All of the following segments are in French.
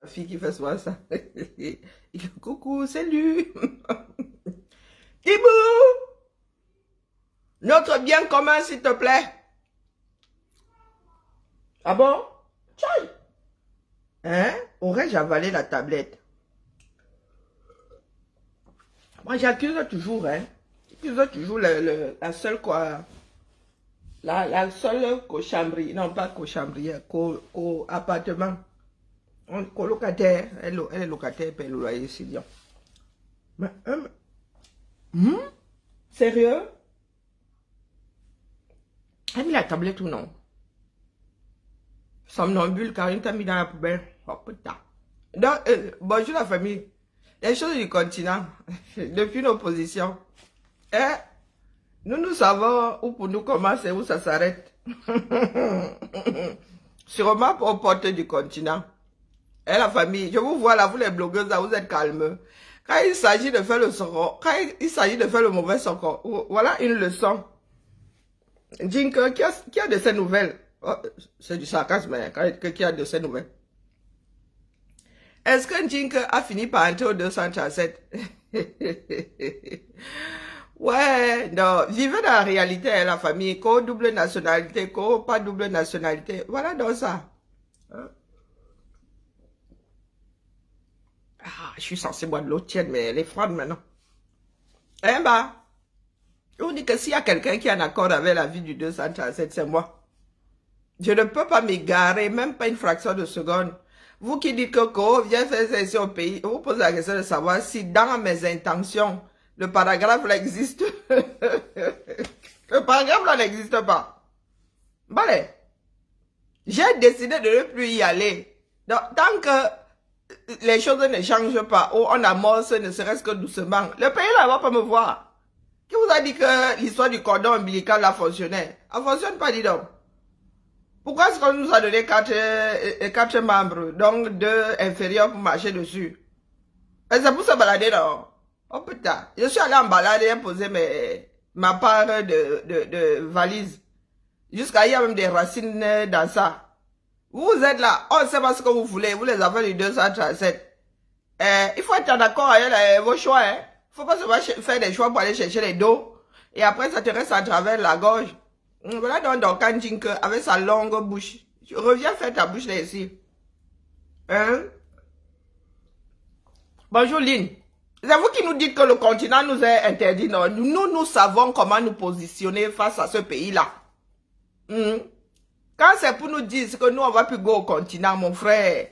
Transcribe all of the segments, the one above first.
La fille qui fait souvent ça. Il dit, coucou, salut. Tibou, notre bien commun, s'il te plaît. Ah bon? Tchaï. Hein? Aurais-je avalé la tablette? Moi, j'accuse toujours, hein. J'accuse toujours la seule, quoi. La seule cochamberie. Non, pas cochamberie, appartement. Colocataire. Elle est locataire, paye le loyer étudiant. Mais, sérieux? Elle a mis la tablette ou non? Somnambule, Karine t'a mis dans la poubelle. Oh putain. Donc, bonjour la famille. Les choses du continent, depuis nos positions. Nous savons où pour nous commence et où ça s'arrête. Sûrement pour porter du continent. Et la famille, je vous vois là, vous les blogueuses, là, vous êtes calmes. Quand il s'agit de faire le sort, quand il s'agit de faire le mauvais sort, voilà une leçon. Jinka, qui a de ces nouvelles? Oh, c'est du sarcasme, hein, qui a de ces nouvelles? Est-ce que Jinka a fini par entrer au 237? Ouais, non, vivez dans la réalité, hein, la famille, qu'au double nationalité, qu'au pas double nationalité. Voilà donc ça. Hein? Ah, je suis censé boire de l'eau tiède, mais elle est froide maintenant. Hein, bah, on dit que s'il y a quelqu'un qui est en accord avec la vie du 237, c'est moi. Je ne peux pas m'égarer, même pas une fraction de seconde. Vous qui dites que Ko vient faire ça ici au pays, vous posez la question de savoir si dans mes intentions, le paragraphe là existe. Le paragraphe là n'existe pas. Bon, j'ai décidé de ne plus y aller. Donc, tant que les choses ne changent pas, ou on amorce ne serait-ce que doucement, le pays là ne va pas me voir. Qui vous a dit que l'histoire du cordon ombilical là fonctionnait? Elle ne fonctionne pas, dis donc. Pourquoi est-ce qu'on nous a donné quatre membres, donc 2 inférieurs pour marcher dessus? C'est pour se balader, non? Oh putain, je suis allé en balade et poser ma part de valise. Jusqu'à il y a même des racines dans ça. Vous êtes là, on ne sait pas ce que vous voulez, vous les avez les 237. Il faut être en accord avec vos choix. Il ne faut pas se faire des choix pour aller chercher les dos. Et après, ça te reste à travers la gorge. Voilà donc Kanjinke avec sa longue bouche. Tu reviens faire ta bouche là ici. Hein? Bonjour Lynn. C'est vous qui nous dites que le continent nous est interdit. Non, nous savons comment nous positionner face à ce pays-là. Quand c'est pour nous dire que nous on va plus go au continent, mon frère.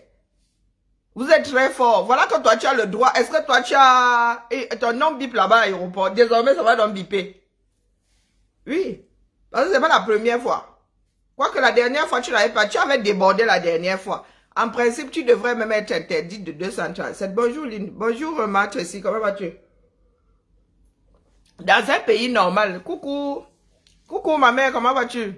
Vous êtes très fort. Voilà que toi tu as le droit. Est-ce que toi tu as ton nom bip là-bas à l'aéroport? Désormais ça va donc biper. Oui. Parce que c'est pas la première fois. Quoique la dernière fois, tu n'avais pas, tu avais débordé la dernière fois. En principe, tu devrais même être interdit de 237. Bonjour Lynn. Bonjour Tracy, comment vas-tu? Dans un pays normal. Coucou. Coucou ma mère, comment vas-tu?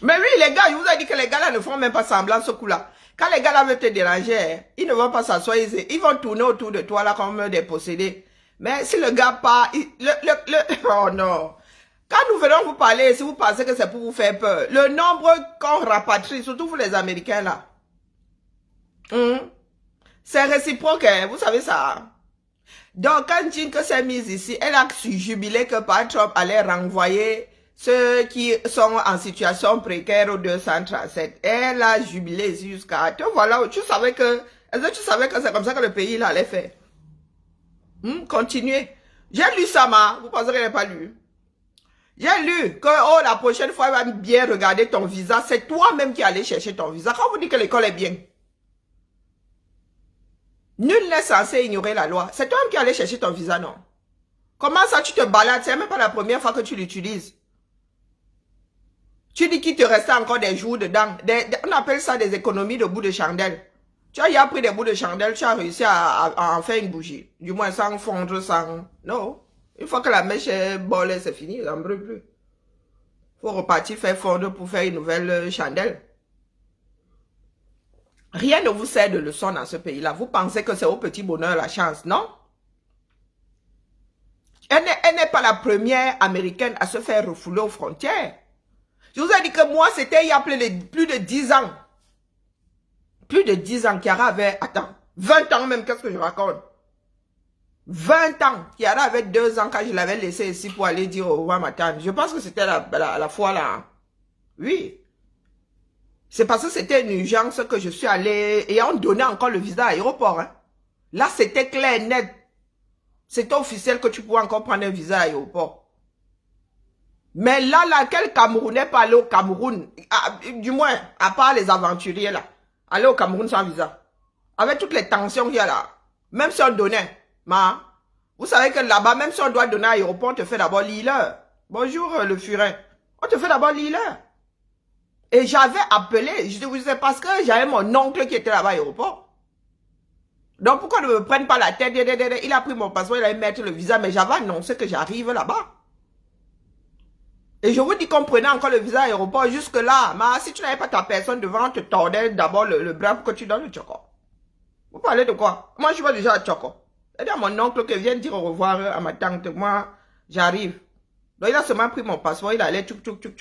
Mais oui, les gars, je vous ai dit que les gars là ne font même pas semblant ce coup-là. Quand les gars là veulent te déranger, ils ne vont pas s'asseoir, ils vont tourner autour de toi là comme des possédés. Mais si le gars part, oh non. Quand nous venons vous parler, si vous pensez que c'est pour vous faire peur, le nombre qu'on rapatrie, surtout vous les Américains là, c'est réciproque, hein, vous savez ça. Donc quand Jinke s'est mise ici, elle a jubilé que par Trump allait renvoyer ceux qui sont en situation précaire au 237. Elle a jubilé ici jusqu'à... Voilà, tu savais que... Est-ce que tu savais que c'est comme ça que le pays là allait faire? Continuez. J'ai lu ça, vous pensez qu'elle n'a pas lu? J'ai lu que oh, la prochaine fois, elle va bien regarder ton visa. C'est toi-même qui allais chercher ton visa. Quand vous dites que l'école est bien, nul n'est censé ignorer la loi. C'est toi-même qui allais chercher ton visa, non? Comment ça, tu te balades? C'est même pas la première fois que tu l'utilises. Tu dis qu'il te restait encore des jours dedans. On appelle ça des économies de bouts de chandelle. Tu as pris des bouts de chandelle, tu as réussi à en faire une bougie. Du moins sans fondre, sans... Non. Une fois que la mèche est bolée, c'est fini, ça ne brûle plus. Il faut repartir faire fondre pour faire une nouvelle chandelle. Rien ne vous sert de leçon dans ce pays-là. Vous pensez que c'est au petit bonheur la chance, non? Elle n'est pas la première américaine à se faire refouler aux frontières. Je vous ai dit que moi, c'était il y a plus de 10 ans. plus de 10 ans, Kiara avait, attends, 20 ans même, qu'est-ce que je raconte? 20 ans. Kiara avait 2 ans quand je l'avais laissé ici pour aller dire au revoir à ma tante. Je pense que c'était la fois là. Oui. C'est parce que c'était une urgence que je suis allée et on donnait encore le visa à l'aéroport. Hein. Là, c'était clair, net. C'était officiel que tu pouvais encore prendre un visa à l'aéroport. Mais là, quel Camerounais peut aller au Cameroun? Du moins, à part les aventuriers là. Aller au Cameroun sans visa. Avec toutes les tensions qu'il y a là. Même si on donnait. Vous savez que là-bas, même si on doit donner à l'aéroport, on te fait d'abord l'îleur. Bonjour le furin. On te fait d'abord l'îleur. Et j'avais appelé, je vous sais, parce que j'avais mon oncle qui était là-bas à l'aéroport. Donc pourquoi ne me prennent pas la tête? Il a pris mon passeport, il allait mettre le visa, mais j'avais annoncé que j'arrive là-bas. Et je vous dis qu'on prenait encore le visa à l'aéroport jusque-là. Mais si tu n'avais pas ta personne devant, on te tordait d'abord le bras pour que tu donnes le choco. Vous parlez de quoi? Moi, je suis pas déjà à choco. C'est-à-dire mon oncle qui vient dire au revoir à ma tante. Moi, j'arrive. Donc il a seulement pris mon passeport, il allait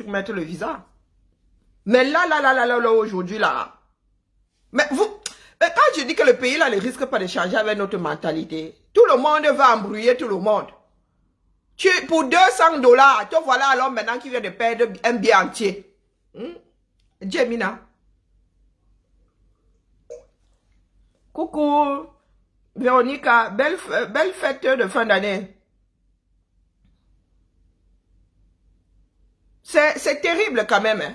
mettre le visa. Mais là, aujourd'hui, là. Mais quand je dis que le pays, là, ne risque pas de changer avec notre mentalité, tout le monde va embrouiller tout le monde. Pour 200 $, te voilà alors maintenant qui vient de perdre un bien entier. Jemina. Coucou. Véronica, belle fête de fin d'année. C'est terrible quand même. Hein.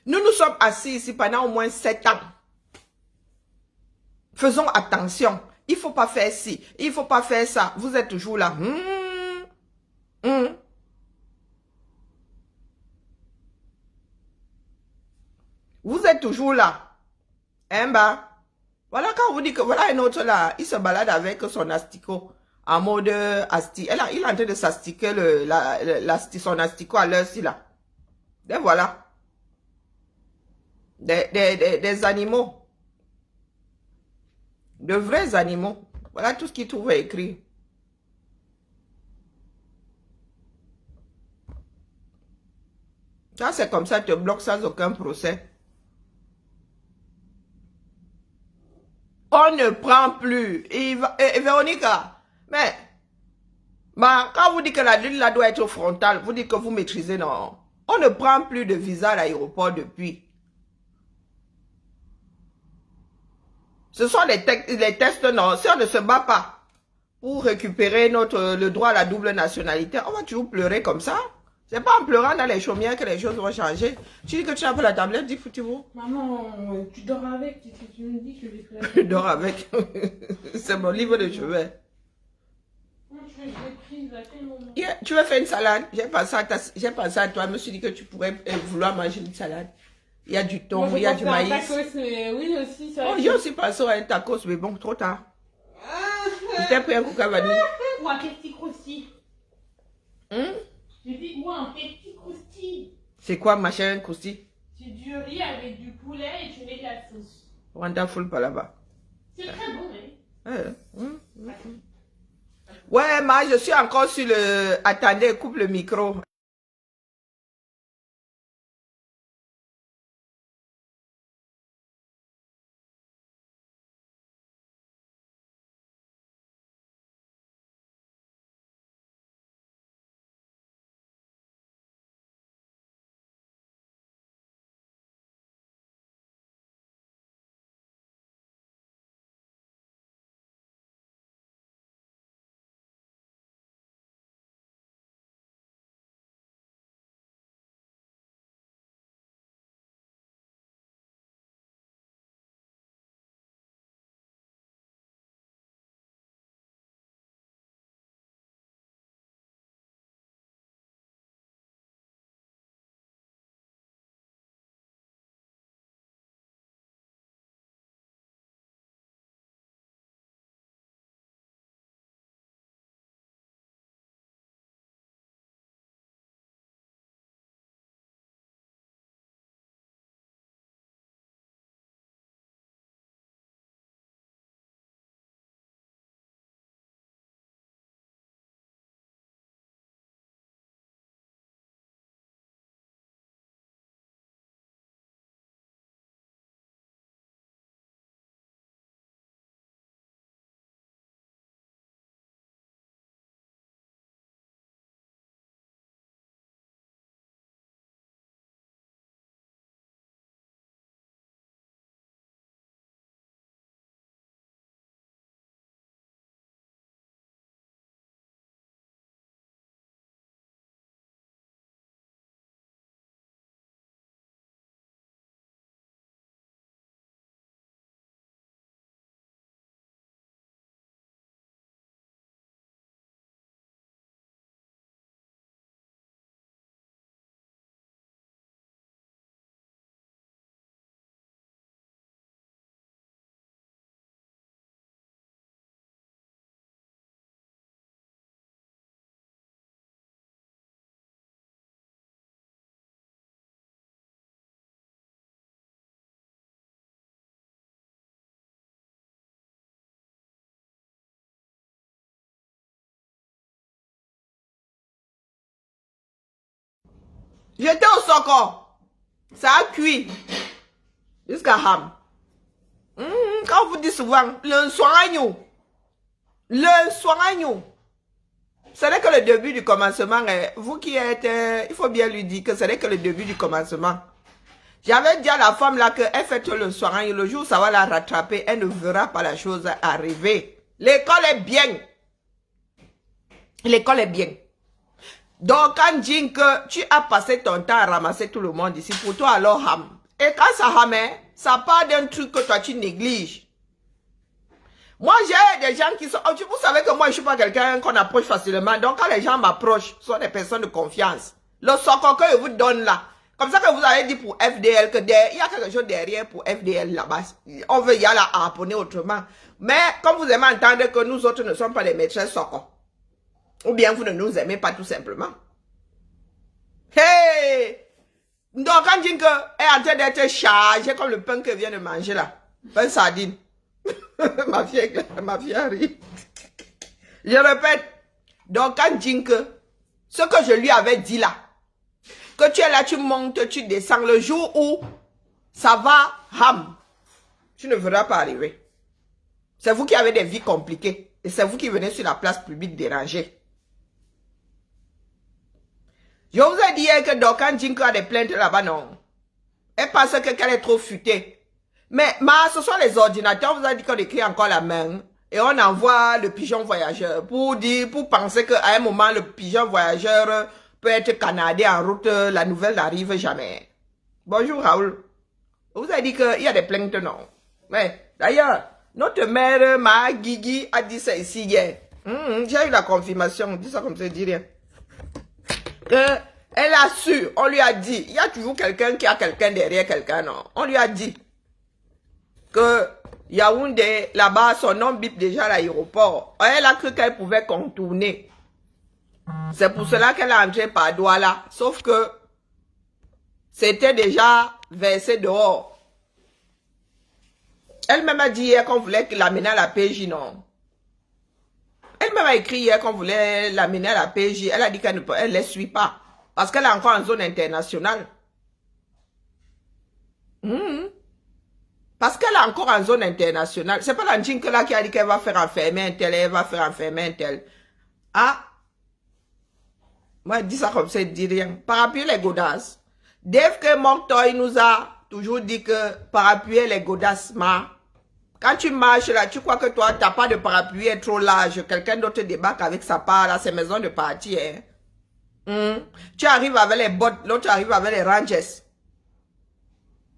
Nous sommes assis ici pendant au moins 7 ans. Faisons attention. Il ne faut pas faire ci. Il ne faut pas faire ça. Vous êtes toujours là. Vous êtes toujours là. Hein, bah. Voilà quand on vous dit que voilà un autre là. Il se balade avec son asticot. En mode asti. Il est en train de s'astiquer son asticot à l'heure-ci là. Et voilà. Des animaux. De vrais animaux. Voilà tout ce qu'il trouve écrit. Quand c'est comme ça, tu te bloques sans aucun procès. On ne prend plus. Et Véronica, mais quand vous dites que la ligne là doit être frontale, vous dites que vous maîtrisez, non. On ne prend plus de visa à l'aéroport depuis. Ce sont les tests, non. Si on ne se bat pas pour récupérer le droit à la double nationalité, on va toujours pleurer comme ça. C'est pas en pleurant dans les chaumières que les choses vont changer. Tu dis que tu as pas la tablette, dis foutez-vous. Maman, tu dors avec, tu me dis que je vais faire. Je dors avec. C'est mon livre de chevet. Yeah, tu veux faire une salade? J'ai pensé à toi. Je me suis dit que tu pourrais vouloir manger une salade. Il y a du thon, il y a du maïs. Tacos, mais oui aussi, ça. Oh, j'ai aussi pensé à un tacos, mais bon, trop tard. Je t'ai pris un coca vanille. Ou un petit croustillant. J'ai dit, ou un petit croustillant. C'est quoi, ma chère, un croustillant? C'est du riz avec du poulet et tu mets de la sauce. Wonderful pas là-bas. C'est très bon, hein. Ouais, ma, je suis encore sur le... Attendez, coupe le micro. J'étais au Soko. Ça a cuit. Jusqu'à Ham. Quand on vous dit souvent, le soiragnou. Le soiragnou. Ce n'est que le début du commencement. Vous qui êtes, il faut bien lui dire que ce n'est que le début du commencement. J'avais dit à la femme là qu'elle fait tout le soir, et le jour où ça va la rattraper, elle ne verra pas la chose arriver. L'école est bien. L'école est bien. Donc quand dit que tu as passé ton temps à ramasser tout le monde ici, pour toi alors ham. Et quand ça ham, ça part d'un truc que toi tu négliges. Moi j'ai des gens qui sont, vous savez que moi je ne suis pas quelqu'un qu'on approche facilement. Donc quand les gens m'approchent, ce sont des personnes de confiance. Le socor que je vous donne là. Comme ça que vous avez dit pour FDL, que il y a quelque chose derrière pour FDL là-bas. On veut y aller à harponner autrement. Mais comme vous aimez entendre que nous autres ne sommes pas des maîtresses socor. Ou bien vous ne nous aimez pas tout simplement. Hey! Donc quand dit que est en train d'être chargé comme le pain que vient de manger là. Pain sardine. ma fille arrive. Je répète. Donc quand dit que ce que je lui avais dit là. Que tu es là, tu montes, tu descends. Le jour où ça va, ham, tu ne verras pas arriver. C'est vous qui avez des vies compliquées. Et c'est vous qui venez sur la place publique déranger. Je vous ai dit que Dokan Jinko a des plaintes là-bas, non. Elle pense qu'elle est trop futée. Mais ce sont les ordinateurs. On vous a dit qu'on écrit encore la main. Et on envoie le pigeon voyageur. Pour penser qu'à un moment, le pigeon voyageur peut être canadien en route, la nouvelle n'arrive jamais. Bonjour Raoul. Vous avez dit qu'il y a des plaintes, non? Mais d'ailleurs, notre mère, ma Guigui, a dit ça ici hier. J'ai eu la confirmation, on dit ça comme ça, dit rien. Elle a su, on lui a dit, il y a toujours quelqu'un qui a quelqu'un derrière quelqu'un, non? On lui a dit que Yaoundé, là-bas, son nom bip déjà à l'aéroport. Elle a cru qu'elle pouvait contourner. C'est pour cela qu'elle est entrée par Douala. Sauf que c'était déjà versé dehors. Elle-même a dit hier qu'on voulait l'amener à la PJ, non? Elle-même a écrit hier qu'on voulait l'amener à la PJ. Elle a dit qu'elle ne les suit pas. Parce qu'elle est encore en zone internationale. Parce qu'elle est encore en zone internationale. C'est pas la Njinke là qui a dit qu'elle va faire enfermer un tel, elle va faire enfermer un tel. Ah! Moi, je dis ça comme ça, il dit rien. Parapluie les godasses. Dès que Moktoy nous a toujours dit que parapluie les godasses, quand tu marches là, tu crois que toi, tu n'as pas de parapluie est trop large. Quelqu'un d'autre débarque avec sa part à ses maisons de partie. Tu arrives avec les bottes, l'autre arrive avec les ranges.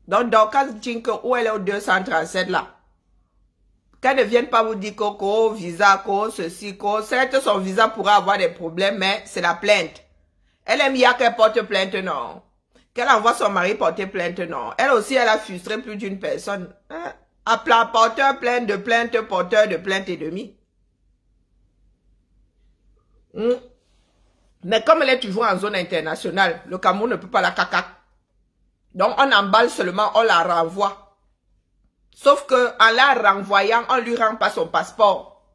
Donc, quand tu dis que où elle est au 237 là, qu'elle ne vienne pas vous dire que visa, ceci, certes, son visa pourra avoir des problèmes, mais c'est la plainte. Elle aime bien qu'elle porte plainte, non. Qu'elle envoie son mari porter plainte, non. Elle aussi, elle a frustré plus d'une personne. Appelant porteur plainte de plainte, porteur de plainte et demi. Mais comme elle est toujours en zone internationale, le Cameroun ne peut pas la cacac. Donc, on emballe seulement, on la renvoie. Sauf que en la renvoyant, on lui rend pas son passeport.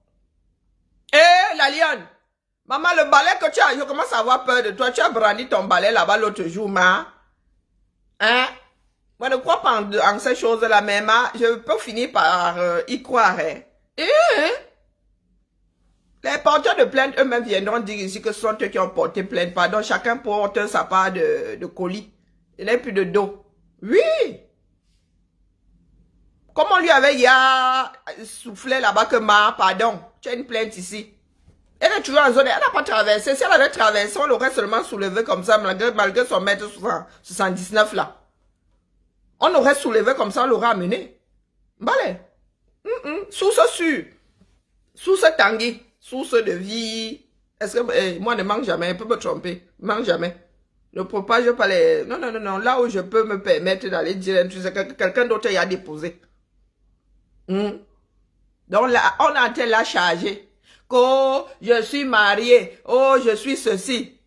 La lionne! Maman, le balai que tu as, je commence à avoir peur de toi. Tu as brandi ton balai là-bas l'autre jour, Moi, ne crois pas en ces choses-là, mais je peux finir par y croire. Les porteurs de plainte eux-mêmes viendront dire ici que ce sont eux qui ont porté plainte. Pardon, chacun porte sa part de colis. Il n'est plus de dos. Oui! Comme on lui avait soufflé là-bas que pardon, tu as une plainte ici. Elle est toujours en zone, elle n'a pas traversé. Si elle avait traversé, on l'aurait seulement soulevé comme ça, malgré son mètre 79 là. On l'aurait soulevé comme ça, on l'aurait amené. Balai. Sous ce tanguy, sous ce de vie. Est-ce que, moi ne mange jamais, je peux me tromper. Je mange jamais. Ne propage pas les... Non. Là où je peux me permettre d'aller dire un truc, c'est que quelqu'un d'autre y a déposé. Donc là, on a été là chargé. Oh, je suis marié. Oh, je suis ceci.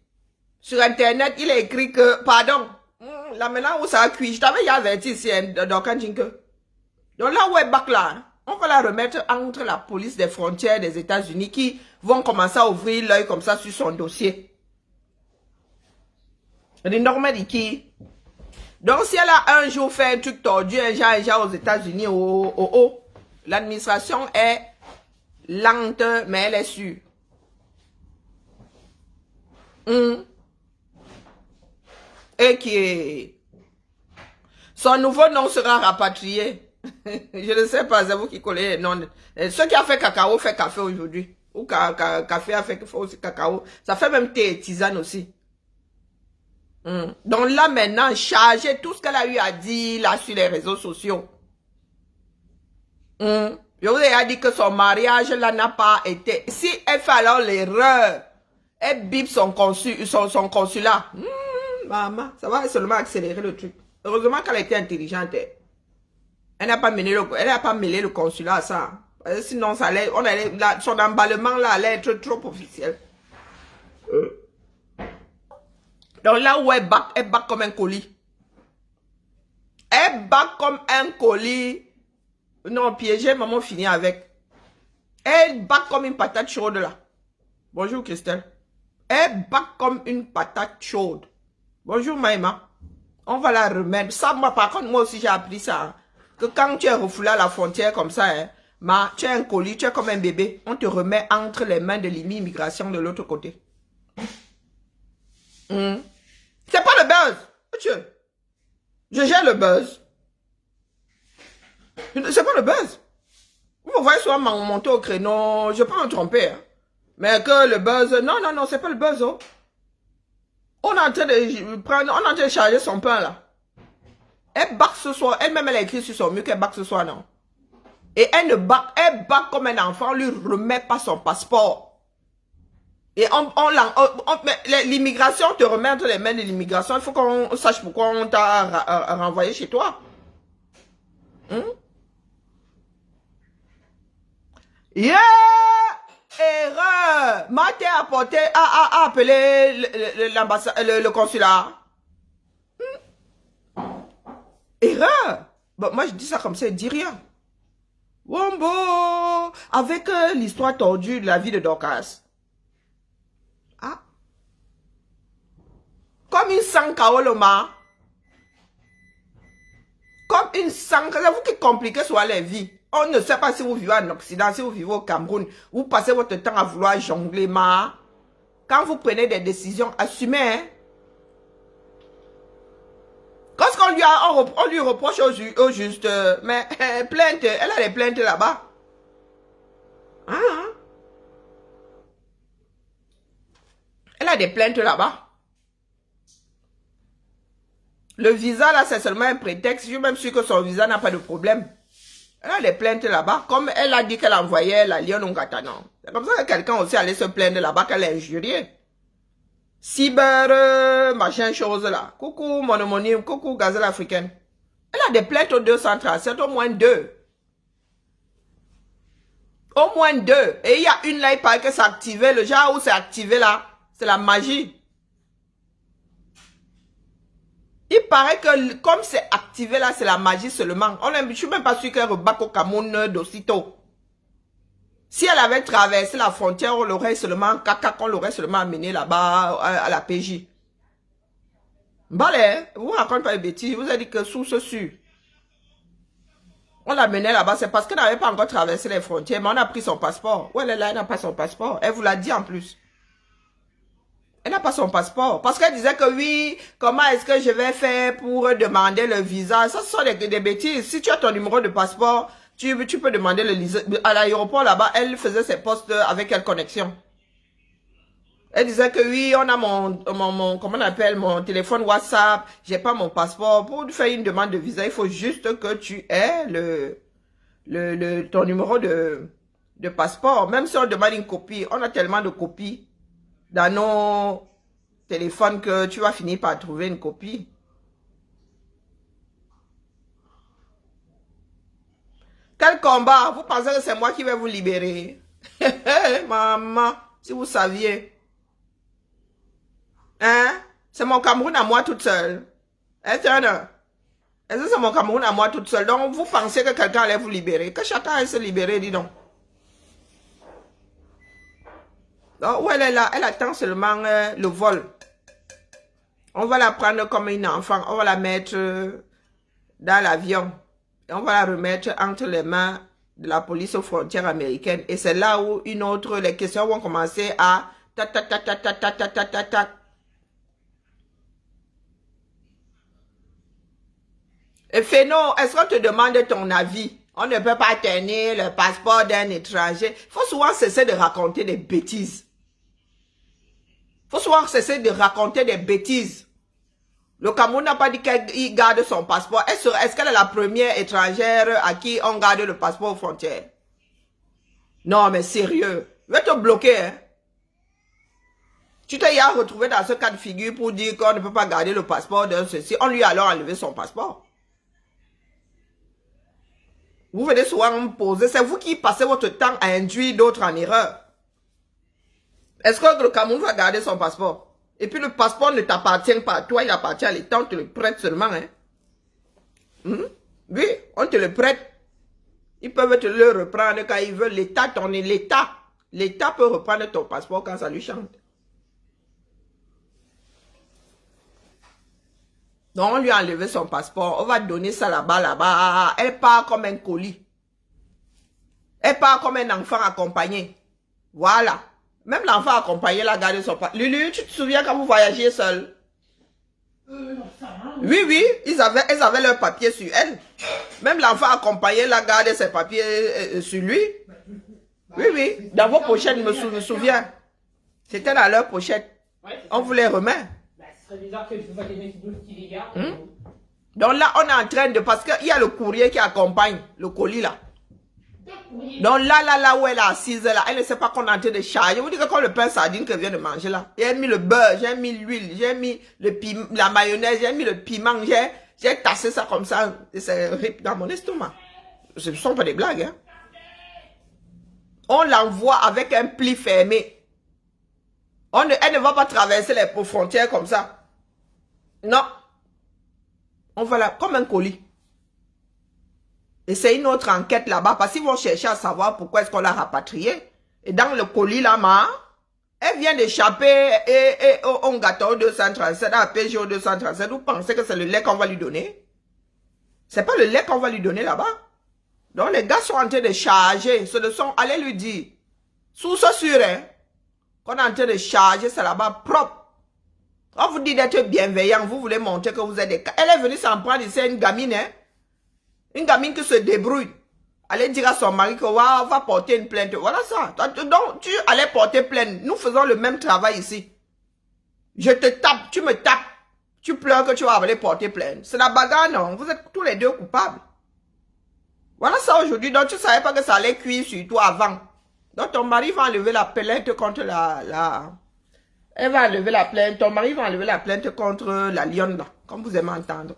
Sur Internet, il a écrit que, pardon, là maintenant où ça a cuit, je t'avais averti ici, dans Kanjinke. Donc là où est bac là, on va la remettre entre la police des frontières des États-Unis qui vont commencer à ouvrir l'œil comme ça sur son dossier. Elle est normale qui. Donc, si elle a un jour fait un truc tordu, un genre aux États-Unis, l'administration est lente, mais elle est sûre. Et qui est... Son nouveau nom sera rapatrié. Je ne sais pas, c'est vous qui collez les noms. Ceux qui a fait cacao fait café aujourd'hui. Ou café a fait aussi cacao. Ça fait même thé et tisane aussi. Donc là maintenant, chargez tout ce qu'elle a eu à dire là sur les réseaux sociaux. Je vous ai dit que son mariage là n'a pas été... Si elle fait alors l'erreur, elle bip son consulat. Maman, ça va seulement accélérer le truc. Heureusement qu'elle était intelligente. Elle n'a pas mêlé le consulat à ça. Sinon, ça allait, son emballement là allait être trop officiel. Donc là où elle bat comme un colis. Elle bat comme un colis. Non, piégé, maman finit avec. Elle bat comme une patate chaude là. Bonjour Christelle. Elle bat comme une patate chaude. Bonjour Maïma. On va la remettre. Ça, moi, par contre, moi aussi j'ai appris ça. Que quand tu es refoulé à la frontière comme ça, tu es un colis, tu es comme un bébé. On te remet entre les mains de l'immigration de l'autre côté. C'est pas le buzz. Je gère le buzz. C'est pas le buzz. Vous me voyez souvent monter au créneau. Je peux me tromper. Mais que le buzz... Non, c'est pas le buzz. Oh. On est en train de charger son pain là. Elle bac ce soir. Elle-même, elle a écrit sur son mur qu'elle bac ce soir, non. Et elle bac comme un enfant. On lui remet pas son passeport. Et l'immigration te remet entre les mains de l'immigration. Il faut qu'on sache pourquoi on t'a renvoyé chez toi. Yeah! Erreur! Maté a appelé l'ambassade, le consulat. Erreur! Bon, moi, je dis ça comme ça, il dit rien. Wombo! Avec l'histoire tordue de la vie de Dorcas. Ah! Comme une sankaoloma. Comme une sanka. C'est vous qui compliquez sur les vies. On ne sait pas si vous vivez en Occident, si vous vivez au Cameroun. Vous passez votre temps à vouloir jongler, ma. Quand vous prenez des décisions, assumez, hein. Quand on lui reproche au juste, mais plainte, elle a des plaintes là-bas. Elle a des plaintes là-bas. Le visa là, c'est seulement un prétexte. Je suis même sûr que son visa n'a pas de problème. Elle a des plaintes là-bas. Comme elle a dit qu'elle envoyait la Lyon Ngatanan. C'est comme ça que quelqu'un aussi allait se plaindre là-bas qu'elle est injuriée. Cyber, machin chose là. Coucou mon homonyme, coucou gazelle africaine. Elle a des plaintes au 237, au moins 2. Au moins 2. Et il y a une là, il paraît que c'est activé. Le genre où c'est activé là, c'est la magie. Il paraît que comme c'est activé là, c'est la magie seulement. Je suis même pas sûr qu'elle rebaque au Cameroun d'aussitôt. Si elle avait traversé la frontière, on l'aurait seulement amené là-bas à la PJ. Balé, vous racontez pas les bêtises, vous avez dit que sous ce sûr. On l'a mené là-bas, c'est parce qu'elle n'avait pas encore traversé les frontières, mais on a pris son passeport. Ouais, elle est là, elle n'a pas son passeport. Elle vous l'a dit en plus. Elle n'a pas son passeport. Parce qu'elle disait que oui, comment est-ce que je vais faire pour demander le visa? Ça, ce sont des bêtises. Si tu as ton numéro de passeport, tu peux demander le visa. À l'aéroport là-bas, elle faisait ses postes avec quelle connexion? Elle disait que oui, on a comment on appelle, mon téléphone WhatsApp, j'ai pas mon passeport. Pour faire une demande de visa, il faut juste que tu aies ton numéro de passeport. Même si on demande une copie, on a tellement de copies dans nos téléphones que tu vas finir par trouver une copie. Quel combat? Vous pensez que c'est moi qui vais vous libérer? Maman, si vous saviez. Hein? C'est mon Cameroun à moi toute seule. Hein, Turner? Est-ce que c'est mon Cameroun à moi toute seule? Donc, vous pensez que quelqu'un allait vous libérer? Que chacun allait se libérer, dis donc. Donc, où elle est là? Elle attend seulement le vol. On va la prendre comme une enfant. On va la mettre dans l'avion. Et on va la remettre entre les mains de la police aux frontières américaines. Et c'est là où les questions vont commencer à tac, tac, tac, tac, tac, tac, tac, tac, tac, tac. Et Féno, est-ce qu'on te demande ton avis? On ne peut pas tenir le passeport d'un étranger. Il faut souvent cesser de raconter des bêtises. Il faut souvent cesser de raconter des bêtises. Le Cameroun n'a pas dit qu'il garde son passeport. Est-ce qu'elle est la première étrangère à qui on garde le passeport aux frontières? Non, mais sérieux. Je vais te bloquer, hein. Tu t'es hier retrouvé dans ce cas de figure pour dire qu'on ne peut pas garder le passeport d'un ceci. On lui a alors enlevé son passeport. Vous venez souvent me poser, c'est vous qui passez votre temps à induire d'autres en erreur. Est-ce que le Cameroun va garder son passeport? Et puis le passeport ne t'appartient pas à toi, il appartient à l'État, on te le prête seulement. Hein? Oui, on te le prête. Ils peuvent te le reprendre quand ils veulent. L'État, l'État peut reprendre ton passeport quand ça lui chante. Donc on lui a enlevé son passeport, on va donner ça là-bas. Elle part comme un colis. Elle part comme un enfant accompagné. Voilà. Même l'enfant accompagné l'a gardé son passeport. Lulu, tu te souviens quand vous voyagiez seul? Non, ça va. Oui, oui, elles avaient leurs papiers sur elle. Même l'enfant accompagné l'a gardé ses papiers sur lui. Oui, oui. Dans vos pochettes, je me souviens. C'était dans leur pochette. On vous les remet. Ce serait bizarre que je vois quelqu'un qui les garde. Donc là, on est en train de... Parce qu'il y a le courrier qui accompagne le colis là. Donc là où elle est assise là, elle ne sait pas qu'on est en train de charger. Vous dites que comme le pain sardine qu'elle vient de manger là. J'ai mis le beurre, j'ai mis l'huile, j'ai mis la mayonnaise, j'ai mis le piment, j'ai tassé ça comme ça. Et c'est rip dans mon estomac. Ce ne sont pas des blagues. Hein. On l'envoie avec un pli fermé. Elle ne va pas traverser les frontières comme ça. Non. On va là comme un colis. Et c'est une autre enquête là-bas parce qu'ils vont chercher à savoir pourquoi est-ce qu'on l'a rapatriée. Et dans le colis là-bas, elle vient d'échapper au gâteau 237, à la Peugeot 237. Vous pensez que c'est le lait qu'on va lui donner? C'est pas le lait qu'on va lui donner là-bas. Donc les gars sont en train de charger. Ce ne sont, allez lui dire, sous ce sûr, hein, qu'on est en train de charger, c'est là-bas propre. On vous dit d'être bienveillant, vous voulez montrer que vous êtes des... Elle est venue s'en prendre ici, une gamine, hein. Une gamine qui se débrouille. Allez dire à son mari que on va porter une plainte. Voilà ça. Donc, tu allais porter plainte. Nous faisons le même travail ici. Je te tape, tu me tapes. Tu pleures que tu vas aller porter plainte. C'est la bagarre, non? Vous êtes tous les deux coupables. Voilà ça aujourd'hui. Donc, tu ne savais pas que ça allait cuire sur toi avant. Donc, ton mari va enlever la plainte contre Elle va enlever la plainte. Ton mari va enlever la plainte contre la lionne, là. Comme vous aimez entendre.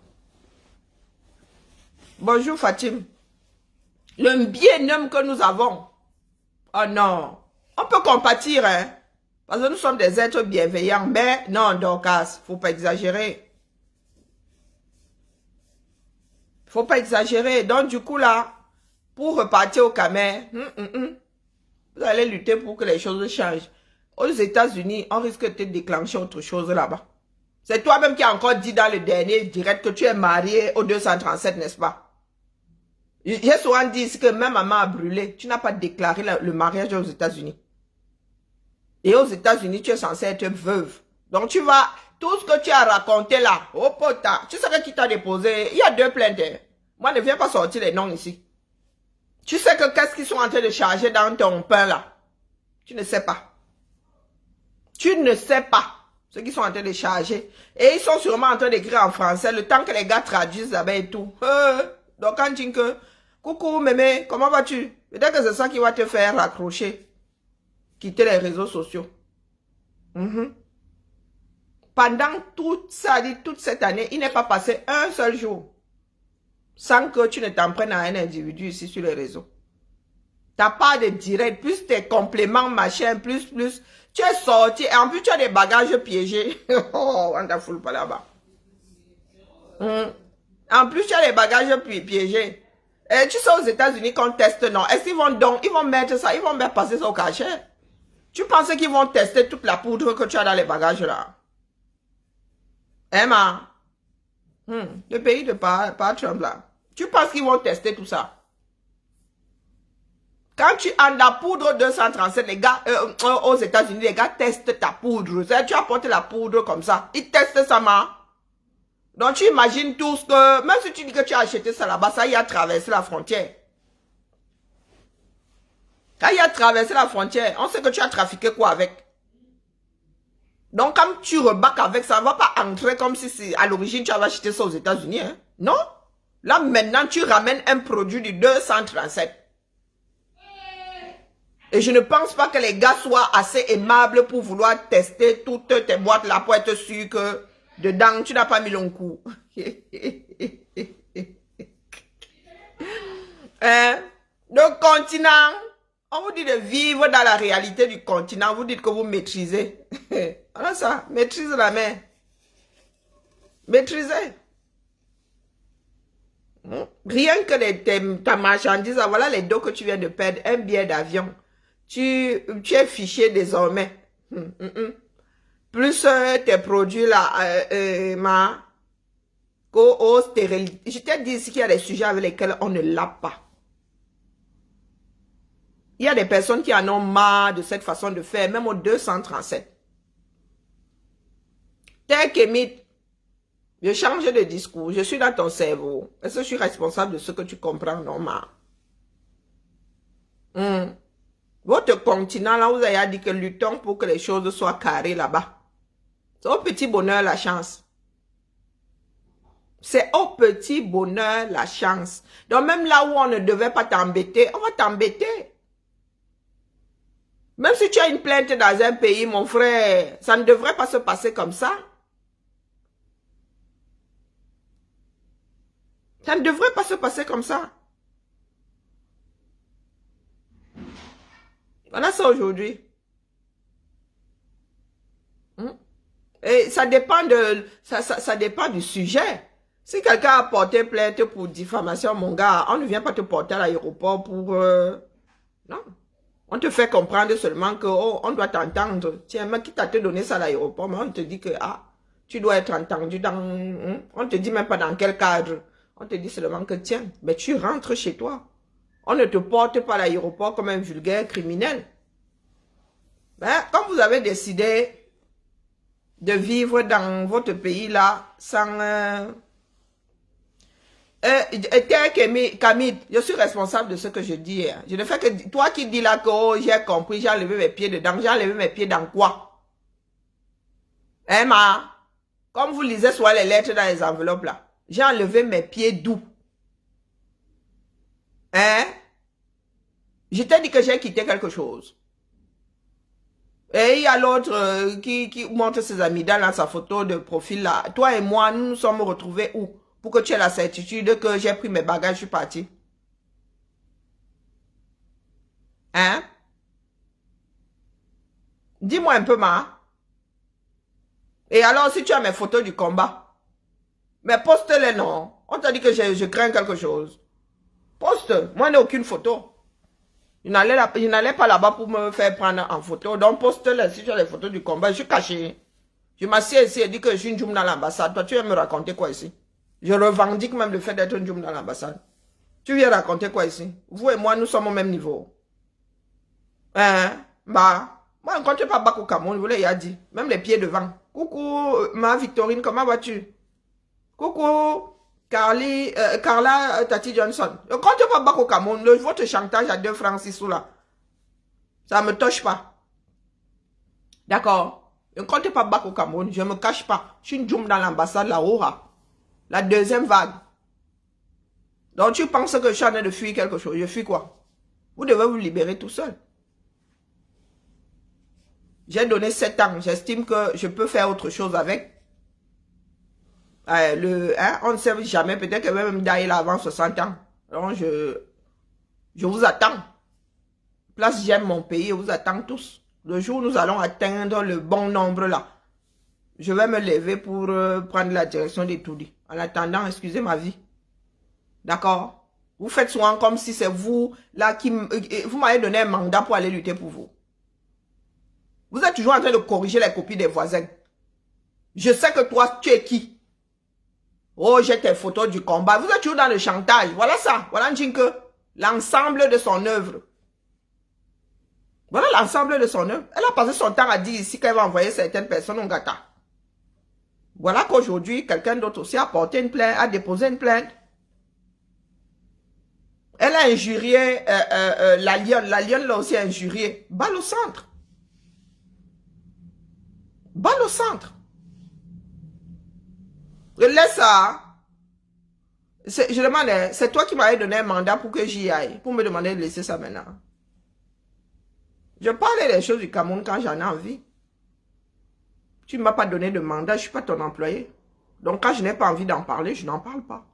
Bonjour Fatim. Le bien-homme que nous avons. Oh non. On peut compatir, hein. Parce que nous sommes des êtres bienveillants. Mais non, Dorcas, faut pas exagérer. Faut pas exagérer. Donc du coup là, pour repartir au Cameroun, vous allez lutter pour que les choses changent. Aux États-Unis, on risque de te déclencher autre chose là-bas. C'est toi-même qui as encore dit dans le dernier direct que tu es marié au 237, n'est-ce pas? J'ai souvent dit que même maman a brûlé. Tu n'as pas déclaré le mariage aux États-Unis. Et aux États-Unis, tu es censé être veuve. Donc tu vas... Tout ce que tu as raconté là, oh pota, tu sais qui t'a déposé. Il y a 2 plaintes. Moi, ne viens pas sortir les noms ici. Tu sais que qu'est-ce qu'ils sont en train de charger dans ton pain là? Tu ne sais pas. Tu ne sais pas ce qu'ils sont en train de charger. Et ils sont sûrement en train d'écrire en français le temps que les gars traduisent là-bas et tout. Donc quand tu dis que coucou mémé, comment vas-tu? Peut-être que c'est ça qui va te faire raccrocher. Quitter les réseaux sociaux. Pendant toute cette année, il n'est pas passé un seul jour sans que tu ne t'en prennes à un individu ici sur les réseaux. T'as pas de direct, plus tes compléments, machin, plus. Tu es sorti, et en plus tu as des bagages piégés. Oh, wonderful, pas là-bas. En plus tu as des bagages piégés. Et tu sais aux États-Unis qu'on teste, non? Est-ce qu'ils vont donc, ils vont mettre ça, ils vont même passer ça au cachet? Tu pensais qu'ils vont tester toute la poudre que tu as dans les bagages là? Emma, le pays de pas Trump là. Tu penses qu'ils vont tester tout ça? Quand tu as la poudre 237, les gars, aux États-Unis, les gars testent ta poudre. Tu apportes la poudre comme ça. Ils testent ça, ma. Donc tu imagines tous que, même si tu dis que tu as acheté ça là-bas, ça y a traversé la frontière. Quand il a traversé la frontière, on sait que tu as trafiqué quoi avec? Donc quand tu rebaques avec ça, ne va pas entrer comme si à l'origine tu avais acheté ça aux États-Unis. Hein? Non. Là maintenant tu ramènes un produit du 237. Et je ne pense pas que les gars soient assez aimables pour vouloir tester toutes tes boîtes là pour être sûr que dedans tu n'as pas mis long coup. Hein? Le continent, on vous dit de vivre dans la réalité du continent, vous dites que vous maîtrisez. Alors ça, maîtrise la main. Maîtrisez. Rien que ta marchandise, voilà les dos que tu viens de perdre, un billet d'avion. Tu es fiché désormais. Plus tes produits là, stérilité. Je t'ai dit ici qu'il y a des sujets avec lesquels on ne lave pas. Il y a des personnes qui en ont marre de cette façon de faire, même au 237. Tel qu'émite, je change de discours, je suis dans ton cerveau. Est-ce que je suis responsable de ce que tu comprends normal? Votre continent, là, vous avez dit que luttons pour que les choses soient carrées là-bas. C'est au petit bonheur la chance. C'est au petit bonheur la chance. Donc même là où on ne devait pas t'embêter, on va t'embêter. Même si tu as une plainte dans un pays, mon frère, ça ne devrait pas se passer comme ça. Ça ne devrait pas se passer comme ça. Voilà ça aujourd'hui. Et ça dépend ça dépend du sujet. Si quelqu'un a porté plainte pour diffamation, mon gars, on ne vient pas te porter à l'aéroport pour... non. On te fait comprendre seulement que on doit t'entendre. Tiens, mais qui t'a te donné ça à l'aéroport, mais on te dit que tu dois être entendu dans... on te dit même pas dans quel cadre. On te dit seulement que tiens, mais tu rentres chez toi. On ne te porte pas à l'aéroport comme un vulgaire criminel. Ben, quand vous avez décidé de vivre dans votre pays là, sans... Camille, je suis responsable de ce que je dis. Je ne fais que... Toi qui dis là que j'ai compris, j'ai enlevé mes pieds dedans. J'ai enlevé mes pieds dans quoi? Hein, ma? Comme vous lisez soit les lettres dans les enveloppes là. J'ai enlevé mes pieds d'où? Hein? Je t'ai dit que j'ai quitté quelque chose. Et il y a l'autre qui montre ses amis dans sa photo de profil là. Toi et moi, nous nous sommes retrouvés où? Pour que tu aies la certitude que j'ai pris mes bagages, je suis parti. Hein? Dis-moi un peu, ma. Et alors, si tu as mes photos du combat, mais poste-les, non. On t'a dit que je crains quelque chose. Poste. Moi, je n'ai aucune photo. Je n'allais pas là-bas pour me faire prendre en photo. Donc, poste-les si tu as les photos du combat. Je suis caché. Je m'assieds ici et dis que je suis une djoum dans l'ambassade. Toi, tu viens me raconter quoi ici? Je revendique même le fait d'être une djoum dans l'ambassade. Tu viens raconter quoi ici? Vous et moi, nous sommes au même niveau. Hein? Bah, moi, je ne compte pas Bako Cameroun, vous l'avez dit. Même les pieds devant. Coucou, ma Victorine, comment vas-tu? Coucou, Carla Tati Johnson. Je ne compte pas Bako Cameroun. Votre chantage à 2 francs 6 sous là. Ça ne me touche pas. D'accord? Je ne compte pas Bako Cameroun. Je ne me cache pas. Je suis une djoum dans l'ambassade là-haut. La deuxième vague. Donc tu penses que je suis en train de fuir quelque chose. Je fuis quoi? Vous devez vous libérer tout seul. J'ai donné 7 ans. J'estime que je peux faire autre chose avec. On ne sait jamais. Peut-être que même Daïla avant 60 ans. Donc je vous attends. Place j'aime mon pays. Je vous attends tous. Le jour où nous allons atteindre le bon nombre là. Je vais me lever pour prendre la direction des Toudis. En attendant, excusez ma vie. D'accord? Vous faites souvent comme si c'est vous là qui... Vous m'avez donné un mandat pour aller lutter pour vous. Vous êtes toujours en train de corriger les copies des voisins. Je sais que toi, tu es qui? Oh, j'ai tes photos du combat. Vous êtes toujours dans le chantage. Voilà ça. Voilà Njinke. L'ensemble de son œuvre. Voilà l'ensemble de son œuvre. Elle a passé son temps à dire ici qu'elle va envoyer certaines personnes au gata. Voilà qu'aujourd'hui, quelqu'un d'autre aussi a porté une plainte, a déposé une plainte. Elle a injurié la lionne. La lionne l'a aussi injurié. Balle au centre. Balle au centre. Laisse ça. Je demandais, c'est toi qui m'avais donné un mandat pour que j'y aille. Pour me demander de laisser ça maintenant. Je parlais des choses du Cameroun quand j'en ai envie. Tu ne m'as pas donné de mandat, je ne suis pas ton employé. Donc quand je n'ai pas envie d'en parler, je n'en parle pas.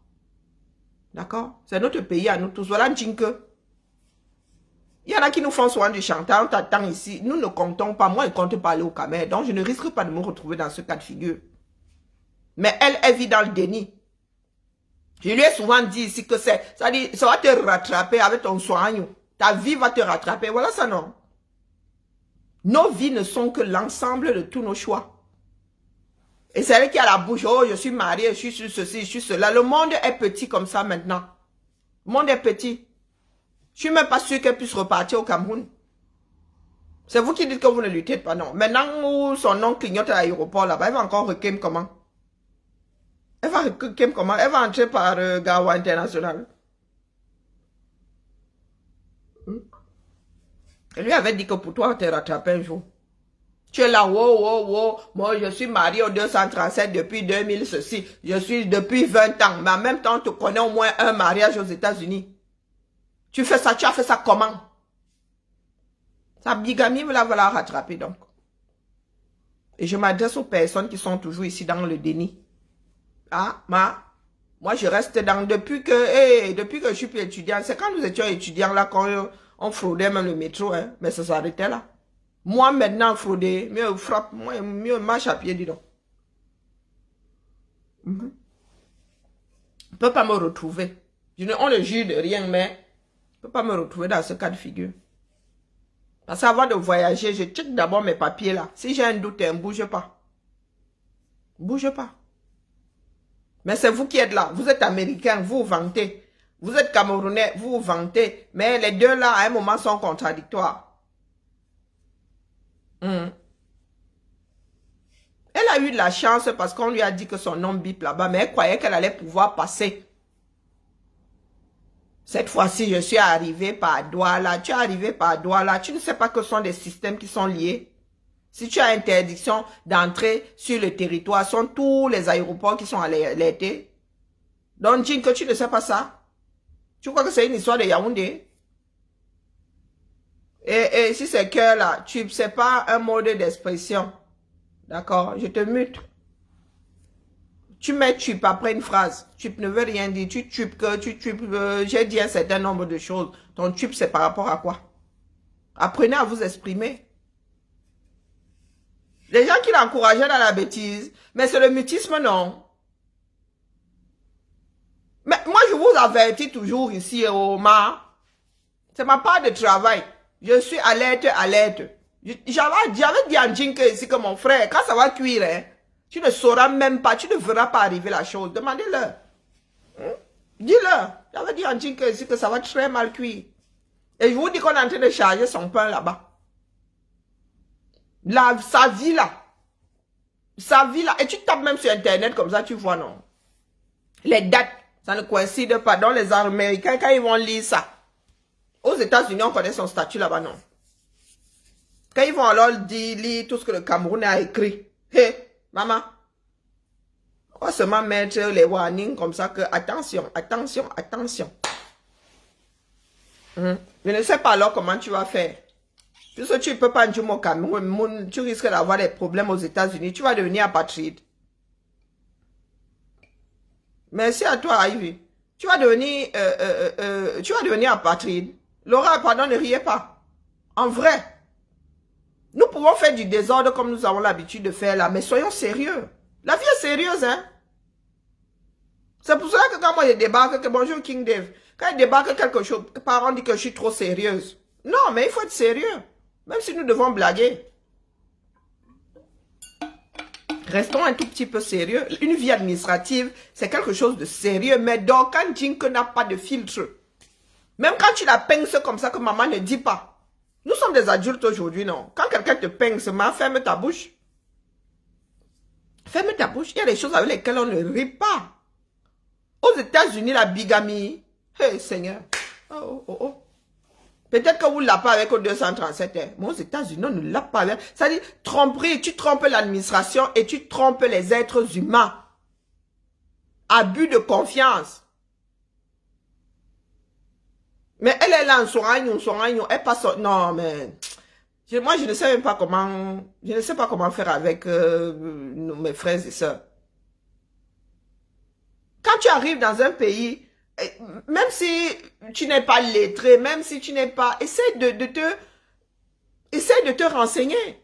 D'accord? C'est notre pays à nous tous. Voilà Njinke. Il y en a qui nous font souvent du chantage. On t'attend ici. Nous ne comptons pas. Moi, je ne compte pas aller au Cameroun. Donc je ne risque pas de me retrouver dans ce cas de figure. Mais elle vit dans le déni. Je lui ai souvent dit ici que ça va te rattraper avec ton soigne. Ta vie va te rattraper. Voilà ça, non? Nos vies ne sont que l'ensemble de tous nos choix. Et c'est elle qui a la bouche. Oh, je suis mariée, je suis ceci, je suis cela. Le monde est petit comme ça maintenant. Le monde est petit. Je suis même pas sûr qu'elle puisse repartir au Cameroun. C'est vous qui dites que vous ne luttez pas, non. Maintenant où son nom clignote à l'aéroport là-bas, elle va encore requérir comment? Elle va requérir comment? Elle va entrer par Gawa International. Elle lui avait dit que pour toi, on te rattraper un jour. Tu es là, wow. Moi, je suis marié au 237 depuis 2000, ceci. Je suis depuis 20 ans. Mais en même temps, tu connais au moins un mariage aux États-Unis. Tu fais ça, tu as fait ça comment? Sa bigamie, va la rattraper donc. Et je m'adresse aux personnes qui sont toujours ici dans le déni. Ah, moi, je reste dans, depuis que je suis plus étudiant. C'est quand nous étions étudiants là, quand on fraudait même le métro, hein. Mais ça s'arrêtait là. Moi, maintenant, frauder, mieux frappe, mieux marche à pied, dis donc. On ne peut pas me retrouver. On ne jure de rien, mais on ne peut pas me retrouver dans ce cas de figure. Parce qu'avant de voyager, je check d'abord mes papiers là. Si j'ai un doute, ne bouge pas. Bouge pas. Mais c'est vous qui êtes là. Vous êtes américain, vous vous vantez. Vous êtes camerounais, vous vous vantez. Mais les deux là, à un moment, sont contradictoires. Elle a eu de la chance parce qu'on lui a dit que son nom bip là-bas, mais elle croyait qu'elle allait pouvoir passer. Cette fois-ci, je suis arrivé par Douala. Tu es arrivé par Douala. Tu ne sais pas que ce sont des systèmes qui sont liés. Si tu as interdiction d'entrer sur le territoire, ce sont tous les aéroports qui sont alertés. Donc, Jin, que tu ne sais pas ça. Tu crois que c'est une histoire de Yaoundé? Et si c'est que là, tu sais pas un mode d'expression. D'accord? Je te mute. Tu mets tup après une phrase. Tup ne veut rien dire. Tu tup que tu tup. J'ai dit un certain nombre de choses. Ton tup, c'est par rapport à quoi? Apprenez à vous exprimer. Les gens qui l'encourageaient dans la bêtise. Mais c'est le mutisme, non? Mais moi, je vous avertis toujours ici, Omar. C'est ma part de travail. Je suis alerte. J'avais dit à Njinke ici que mon frère, quand ça va cuire, hein, tu ne sauras même pas, tu ne verras pas arriver la chose. Demandez-leur. Dis-leur. J'avais dit à Njinke ici que ça va très mal cuire. Et je vous dis qu'on est en train de charger son pain là-bas. Sa vie là. Sa vie là. Et tu tapes même sur Internet comme ça, tu vois, non? Les dates, ça ne coïncide pas. Dans les Américains, quand ils vont lire ça, aux États-Unis, on connaît son statut là-bas, non? Quand ils vont alors lire tout ce que le Cameroun a écrit. Hé, maman. On va seulement mettre les warnings comme ça que attention. Je ne sais pas alors comment tu vas faire. Puisque tu ne peux pas dire au Cameroun, tu risques d'avoir des problèmes aux États-Unis. Tu vas devenir apatride. Merci à toi, Ivy. Tu vas devenir apatride. Laura, pardon, ne riez pas. En vrai. Nous pouvons faire du désordre comme nous avons l'habitude de faire là, mais soyons sérieux. La vie est sérieuse, hein. C'est pour cela que quand moi je débarque, que bonjour King Dave, quand il débarque quelque chose, les parents disent que je suis trop sérieuse. Non, mais il faut être sérieux. Même si nous devons blaguer. Restons un tout petit peu sérieux. Une vie administrative, c'est quelque chose de sérieux. Mais donc, quand Jinko n'a pas de filtre, même quand tu la pinces comme ça que maman ne dit pas. Nous sommes des adultes aujourd'hui, non? Quand quelqu'un te pince, ferme ta bouche. Ferme ta bouche. Il y a des choses avec lesquelles on ne rit pas. Aux États-Unis, la bigamie. Hey, Seigneur. Oh, oh, oh. Peut-être que vous ne l'avez pas avec au 237. Hein. Mais aux États-Unis, on ne l'a pas avec. Ça dit, tromperie, tu trompes l'administration et tu trompes les êtres humains. Abus de confiance. Mais elle est là en soignant, elle passe... Non, mais... Moi, je ne sais même pas comment... Je ne sais pas comment faire avec mes frères et sœurs. Quand tu arrives dans un pays, même si tu n'es pas lettré, même si tu n'es pas... Essaie de te renseigner.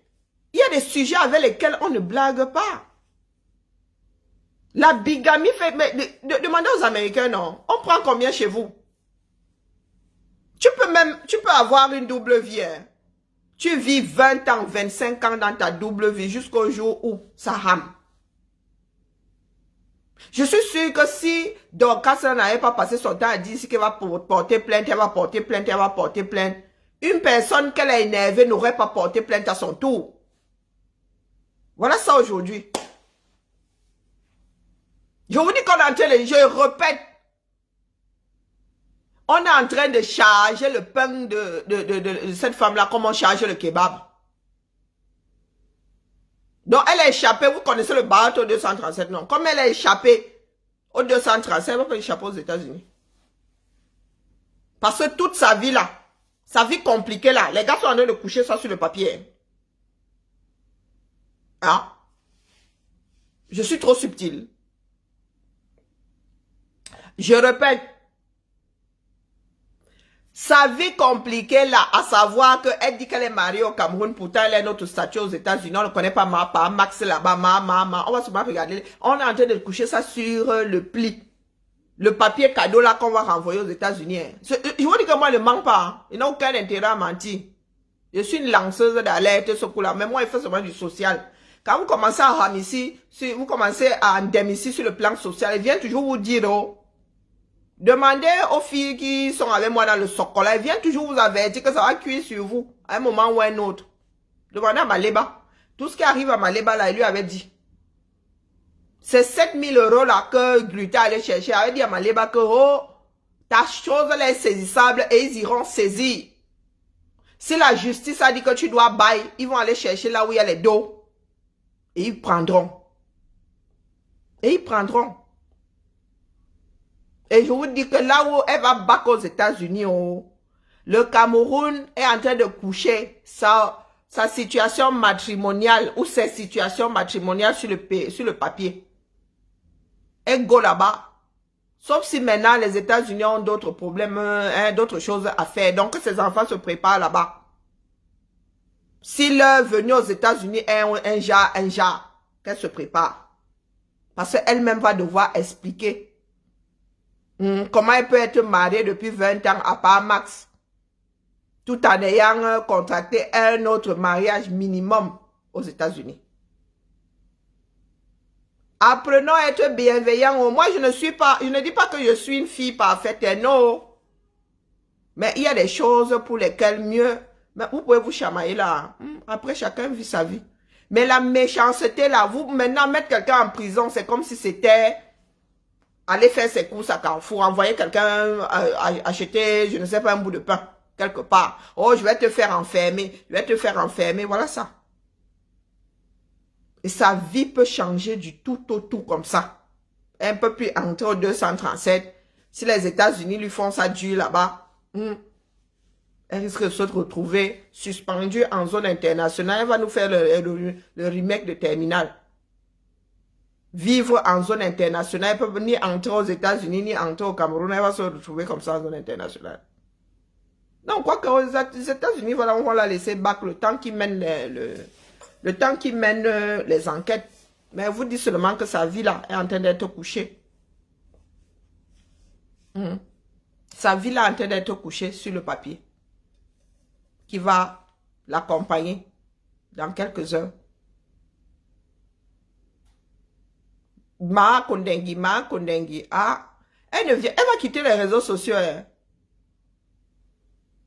Il y a des sujets avec lesquels on ne blague pas. La bigamie fait... Mais demandez aux Américains, non. On prend combien chez vous? Tu peux avoir une double vie. Hein. Tu vis 20 ans, 25 ans dans ta double vie jusqu'au jour où ça rame. Je suis sûr que si Dorcas n'avait pas passé son temps à dire qu'elle va porter plainte, elle va porter plainte, elle va porter plainte, une personne qu'elle a énervée n'aurait pas porté plainte à son tour. Voilà ça aujourd'hui. Je vous dis qu'on est en train de... Je répète. On est en train de charger le pain de cette femme-là comme on charge le kebab. Donc, elle a échappé. Vous connaissez le bateau 237, non? Comme elle a échappé au 237, elle va pas échapper aux États-Unis. Parce que toute sa vie là, sa vie compliquée là, les gars sont en train de coucher ça sur le papier. Ah. Je suis trop subtil. Je répète. Sa vie compliquée là, à savoir qu'elle dit qu'elle est mariée au Cameroun, pourtant elle a notre statut aux États-Unis, on ne connaît pas Max là-bas, on va se regarder. On est en train de coucher ça sur le pli. Le papier cadeau là qu'on va renvoyer aux États-Unis. Hein. Je vous dis que moi je ne mens pas. Hein. Il n'a aucun intérêt à mentir. Je suis une lanceuse d'alerte, ce coup-là. Mais moi, il fait seulement du social. Quand vous commencez à ramiser, si vous commencez à endémiser sur le plan social, il vient toujours vous dire, oh, demandez aux filles qui sont avec moi dans le socola, elles viennent toujours vous avertir que ça va cuire sur vous, à un moment ou à un autre. Demandez à Maleba. Tout ce qui arrive à Maleba, là, il lui avait dit. C'est 7000 € là que Gluta allait chercher. Il avait dit à Maleba que, oh, ta chose elle est saisissable et ils iront saisir. Si la justice a dit que tu dois bailler, ils vont aller chercher là où il y a les dos. Et ils prendront. Et ils prendront. Et je vous dis que là où elle va battre aux États-Unis, oh, le Cameroun est en train de coucher sa situation matrimoniale ou ses situations matrimoniales sur le papier. Elle go là-bas. Sauf si maintenant les États-Unis ont d'autres problèmes, hein, d'autres choses à faire. Donc que ses enfants se préparent là-bas. Si leur venue aux États-Unis est un genre, qu'elle se prépare. Parce qu'elle-même va devoir expliquer. Comment elle peut être mariée depuis 20 ans à part Max, tout en ayant contracté un autre mariage minimum aux États-Unis. Apprenons à être bienveillants. Moi, je ne dis pas que je suis une fille parfaite, non. Mais il y a des choses pour lesquelles mieux, mais vous pouvez vous chamailler là. Après, chacun vit sa vie. Mais la méchanceté là, vous maintenant mettre quelqu'un en prison, c'est comme si c'était... aller faire ses courses à Carrefour, envoyer quelqu'un acheter, je ne sais pas, un bout de pain, quelque part. Oh, je vais te faire enfermer, voilà ça. Et sa vie peut changer du tout au tout comme ça. Un peu plus entrer au 237. Si les États-Unis lui font ça dur là-bas, elle risque de se retrouver suspendue en zone internationale. Elle va nous faire le remake de Terminal. Vivre en zone internationale, elle peut ni entrer aux États-Unis, ni entrer au Cameroun, elle va se retrouver comme ça en zone internationale. Donc, quoi qu'aux États-Unis, voilà, on va la laisser back le temps qui mène le temps qui mène les enquêtes. Mais elle vous dit seulement que sa vie là est en train d'être couchée. Sa vie là est en train d'être couchée sur le papier. Qui va l'accompagner dans quelques heures. Ma Kondengi. Ah, elle va quitter les réseaux sociaux. Hein.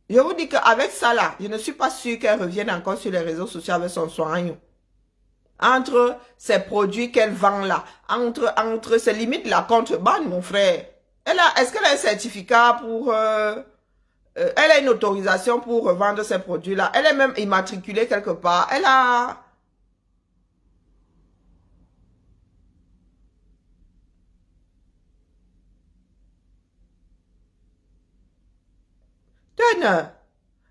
Je vous dis qu'avec ça là, je ne suis pas sûre qu'elle revienne encore sur les réseaux sociaux avec son soin. Entre ces produits qu'elle vend là, entre ces limites la contrebande, mon frère. Est-ce qu'elle a un certificat pour... elle a une autorisation pour revendre ces produits-là. Elle est même immatriculée quelque part. Elle a... Tenez,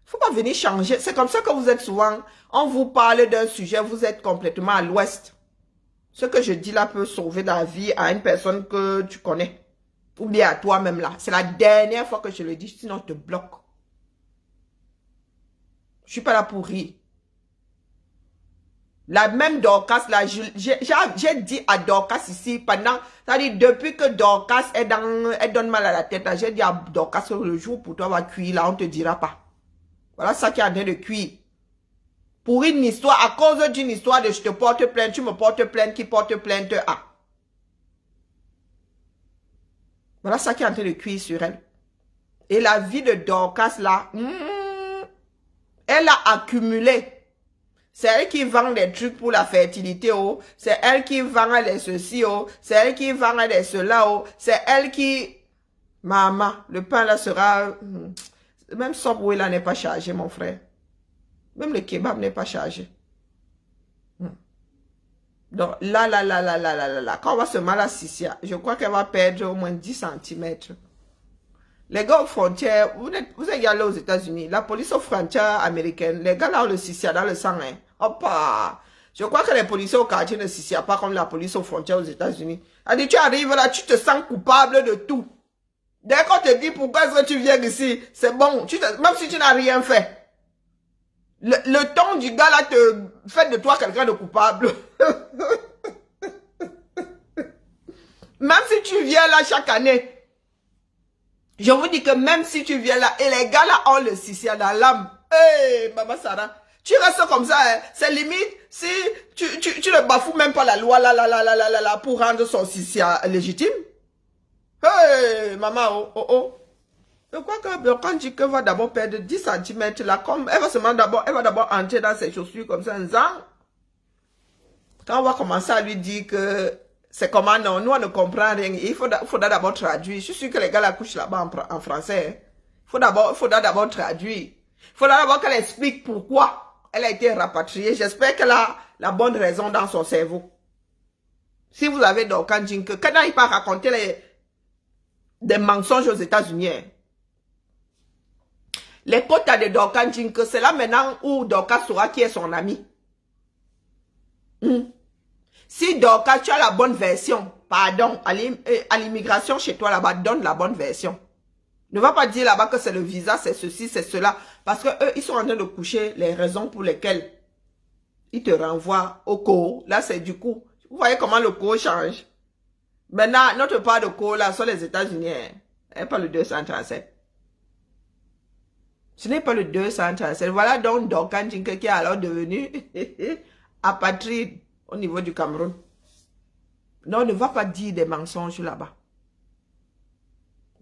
faut pas venir changer. C'est comme ça que vous êtes souvent... On vous parle d'un sujet, vous êtes complètement à l'ouest. Ce que je dis là peut sauver la vie à une personne que tu connais. Ou bien à toi-même là. C'est la dernière fois que je le dis, sinon je te bloque. Je suis pas là pour rire. La même Dorcas là, j'ai dit à Dorcas ici pendant, c'est-à-dire depuis que Dorcas elle donne mal à la tête, j'ai dit à Dorcas que le jour pour toi va cuire là, on te dira pas. Voilà ça qui est en train de cuire. Pour une histoire, à cause d'une histoire de je te porte plainte, tu me portes plainte, qui porte plainte à. Voilà ça qui est en train de cuire sur elle. Et la vie de Dorcas là, elle a accumulé. C'est elle qui vend des trucs pour la fertilité, oh. C'est elle qui vend les ceci, oh. C'est elle qui vend les cela, oh. C'est elle qui... Maman, le pain là sera... Même Subway là n'est pas chargé, mon frère. Même le kebab n'est pas chargé. Donc là, quand on va se mal à Sissia, je crois qu'elle va perdre au moins 10 cm. Les gars aux frontières, vous êtes allés aux États-Unis, la police aux frontières américaines, les gars là ont le Sissia dans le sang. Hein. Hop! Je crois que les policiers au quartier ne Sissia pas comme la police aux frontières aux États-Unis. Elle dit, tu arrives là, tu te sens coupable de tout. Dès qu'on te dit pourquoi est-ce que tu viens ici, c'est bon, même si tu n'as rien fait. Le ton du gars là te fait de toi quelqu'un de coupable. Même si tu viens là chaque année, je vous dis que même si tu viens là, et les gars là ont le Sissia dans l'âme. Hey, Maman Sarah, tu restes comme ça, hein. C'est limite si tu ne bafoues même pas la loi là, pour rendre son Sissia légitime. Hey, maman, oh. Je crois que quand Jike va d'abord perdre 10 cm là, comme elle va d'abord entrer dans ses chaussures comme ça, en disant, quand on va commencer à lui dire que c'est comment non, nous on ne comprend rien, il faudra d'abord traduire. Je suis sûr que les gars la couchent là-bas en français. Il faudra d'abord traduire. Il faudra d'abord qu'elle explique pourquoi elle a été rapatriée. J'espère qu'elle a la bonne raison dans son cerveau. Si vous avez Dorcas Jinke, quand il pas raconter des mensonges aux États-Unis, les quotas de Dorcas Jinke, c'est là maintenant où Dorcas saura qui est son ami. Si Dorcas, tu as la bonne version, pardon, à l'immigration chez toi là-bas, donne la bonne version. Ne va pas dire là-bas que c'est le visa, c'est ceci, c'est cela. Parce que eux, ils sont en train de coucher les raisons pour lesquelles ils te renvoient au co. Là, c'est du coup. Vous voyez comment le co change. Maintenant, notre part de co, là, sont les États-Unis. Et pas le 237. Ce n'est pas le 237. Voilà donc Dorcas Jinke qui est alors devenu apatride au niveau du Cameroun. Non, ne va pas dire des mensonges là-bas.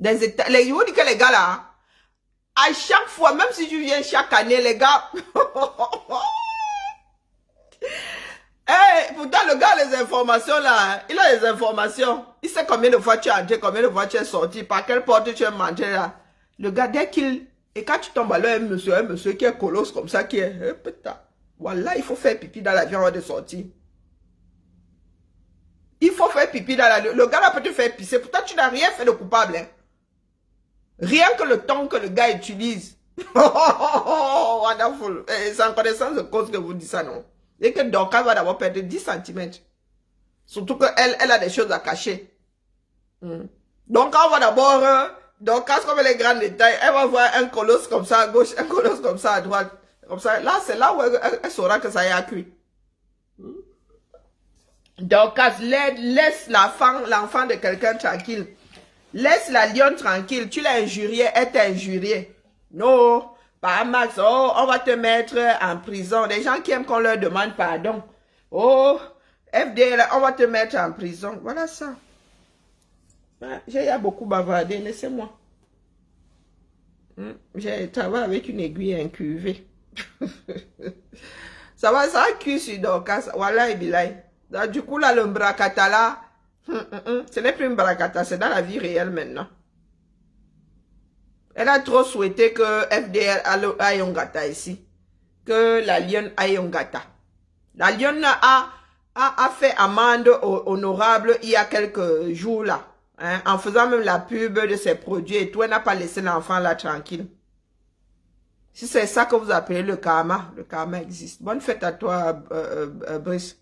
Je vous dis que les gars là, à chaque fois, même si tu viens chaque année, les gars... Hey, pourtant, le gars a les informations là. Il a les informations. Il sait combien de fois tu es entré, combien de fois tu es sorti, par quelle porte tu es mangé là. Le gars, dès qu'il... Et quand tu tombes à l'heure, un monsieur qui est colosse comme ça, qui est... putain, voilà, il faut faire pipi dans l'avion avant de sortir. Il faut faire pipi dans l'avion. Le gars là peut te faire pisser. Pourtant, tu n'as rien fait de coupable. Hein. Rien que le ton que le gars utilise. Wonderful. C'est en connaissance de cause que vous dites ça, non? Et que Dorcas va d'abord perdre 10 cm. Surtout qu'elle a des choses à cacher. Donc, quand on va d'abord... Dorcas, comme les grands détails, elle va voir un colosse comme ça à gauche, un colosse comme ça à droite. Comme ça. Là, c'est là où elle saura que ça y a cuit. Dorcas, laisse l'enfant de quelqu'un tranquille. Laisse la lionne tranquille. Tu l'as injurié, elle t'a injurié. Non, pas Max. Oh, on va te mettre en prison. Les gens qui aiment qu'on leur demande pardon. Oh, FDL, on va te mettre en prison. Voilà ça. J'ai beaucoup bavardé, laissez-moi. J'ai travaillé avec une aiguille incurvée. Ça va cuire sur Dorcas. Voilà, et bilay. Du coup, là, le bracata, là, ce n'est plus un bracata, c'est dans la vie réelle maintenant. Elle a trop souhaité que FDL aille un gâteau ici. Que la lionne aille un gâteau. La lionne a fait amende honorable il y a quelques jours là. Hein, en faisant même la pub de ses produits et tout. Elle n'a pas laissé l'enfant là tranquille. Si c'est ça que vous appelez le karma existe. Bonne fête à toi, Brice.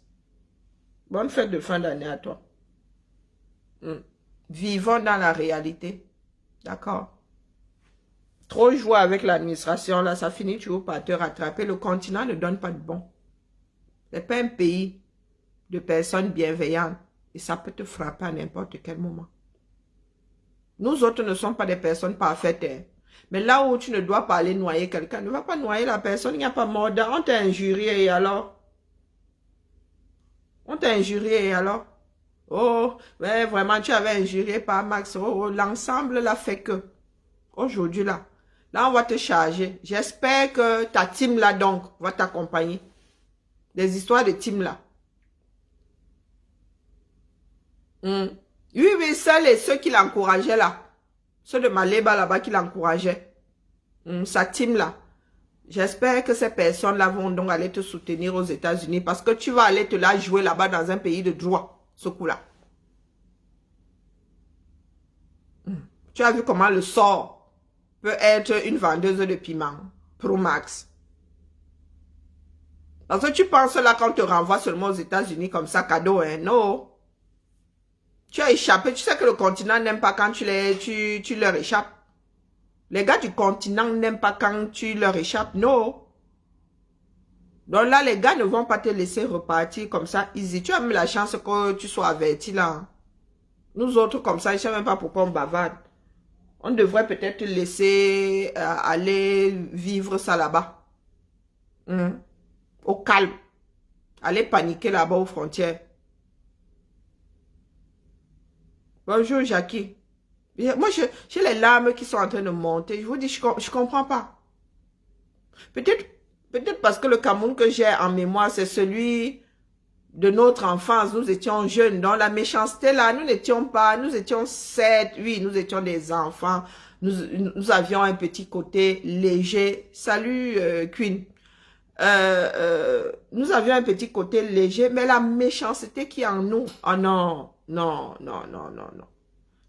Bonne fête de fin d'année à toi. Vivons dans la réalité. D'accord? Trop jouer avec l'administration, là, ça finit toujours par te rattraper. Le continent ne donne pas de bon. C'est pas un pays de personnes bienveillantes. Et ça peut te frapper à n'importe quel moment. Nous autres ne sommes pas des personnes parfaites. Hein. Mais là où tu ne dois pas aller noyer quelqu'un, ne va pas noyer la personne, il n'y a pas mort. On t'a injurié et alors? On t'a injurié et alors? Oh, mais vraiment, tu avais injurié par Max. Oh, l'ensemble l'a fait que. Aujourd'hui, là, on va te charger. J'espère que ta team, là, donc, va t'accompagner. Des histoires de team, là. Oui, seuls et ceux qui l'encourageaient, là. Ceux de Maleba, là-bas, qui l'encourageaient. Sa team, là. J'espère que ces personnes-là vont donc aller te soutenir aux États-Unis parce que tu vas aller te la jouer là-bas dans un pays de droit, ce coup-là. Tu as vu comment le sort peut être une vendeuse de piment, Pro Max. Parce que tu penses là qu'on te renvoie seulement aux États-Unis comme ça, cadeau, hein? Non. Tu as échappé. Tu sais que le continent n'aime pas quand tu leur échappes. Les gars du continent n'aiment pas quand tu leur échappes. Non. Donc là, les gars ne vont pas te laisser repartir comme ça, easy. Tu as même la chance que tu sois averti là. Nous autres, comme ça, je ne sais même pas pourquoi on bavarde. On devrait peut-être te laisser aller vivre ça là-bas. Au calme. Aller paniquer là-bas aux frontières. Bonjour, Jackie. Moi, j'ai les larmes qui sont en train de monter. Je vous dis, je ne comprends pas. Peut-être parce que le Cameroun que j'ai en mémoire, c'est celui de notre enfance. Nous étions jeunes. Dans la méchanceté, là, nous n'étions pas, nous étions 7, oui, nous étions des enfants. Nous avions un petit côté léger. Salut, Queen. Nous avions un petit côté léger, mais la méchanceté qui est en nous, oh non, non, non, non, non, non.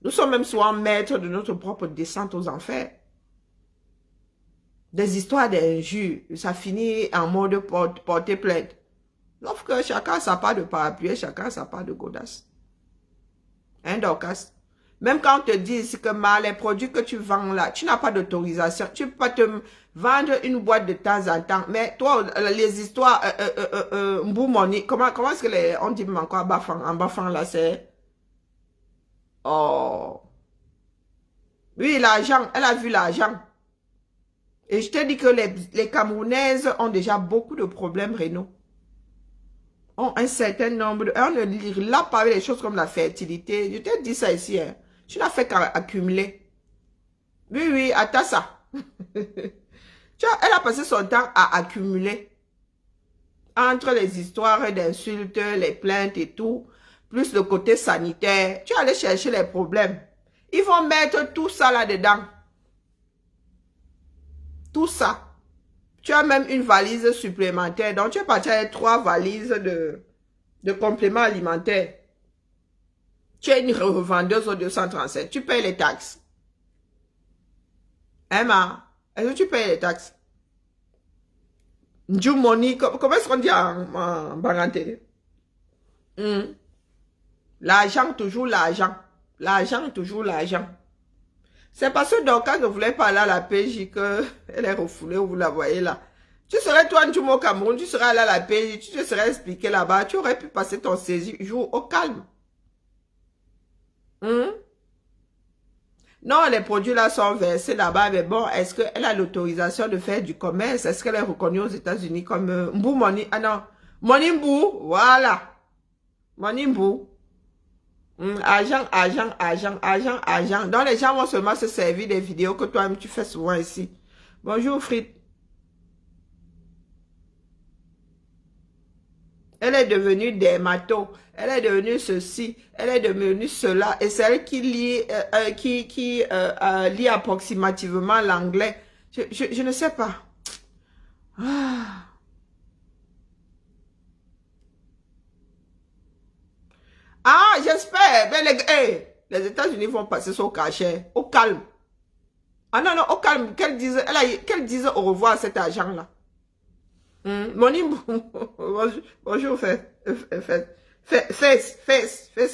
Nous sommes même souvent maîtres de notre propre descente aux enfers. Des histoires d'injures, ça finit en mode porter plainte. Sauf que chacun a sa part de parapluie, chacun a sa part de godasse. Hein, Dorcas? Même quand on te dit que les produits que tu vends là, tu n'as pas d'autorisation. Tu peux pas te vendre une boîte de temps en temps. Mais toi, les histoires, Mboumoni, comment est-ce que on dit encore en bafang là, c'est... Oh. Oui, l'argent, elle a vu l'argent. Et je te dis que les Camerounaises ont déjà beaucoup de problèmes rénaux. Ont un certain nombre de... On ne l'a pas avec les choses comme la fertilité. Je t'ai dit ça ici. Hein. Tu n'as fait qu'accumuler. Oui, attends ça. Tu vois, elle a passé son temps à accumuler. Entre les histoires d'insultes, les plaintes et tout, plus le côté sanitaire. Tu vas aller chercher les problèmes. Ils vont mettre tout ça là-dedans. Tout ça. Tu as même une valise supplémentaire. Donc, tu es parti avec 3 valises de compléments alimentaires. Tu es une revendeuse au 237. Tu payes les taxes. Emma, est-ce que tu payes les taxes? Du money, comment est-ce qu'on dit en baranté? L'argent, toujours l'argent. L'argent, toujours l'argent. C'est parce que Dorcas ne voulait pas aller à la PJ qu'elle est refoulée, vous la voyez là. Tu serais toi, au Cameroun, tu serais allé à la PJ, tu te serais expliqué là-bas, tu aurais pu passer ton séjour au calme. Non, les produits là sont versés là-bas, mais bon, est-ce qu'elle a l'autorisation de faire du commerce? Est-ce qu'elle est reconnue aux États-Unis comme Mbou Money? Ah non, Money Mbou, voilà. Monimbu. Argent, argent, argent, argent, argent. Donc les gens vont seulement se servir des vidéos que toi-même tu fais souvent ici. Bonjour Frites. Elle est devenue dermato. Elle est devenue ceci. Elle est devenue cela. Et c'est elle qui lit, lit approximativement l'anglais. Je ne sais pas. Ah. Ah, j'espère. Mais les États-Unis vont passer son cachet. Au calme. Ah non, non, au calme. Qu'elle dise au revoir à cet agent-là. Bonjour, bonjour, Face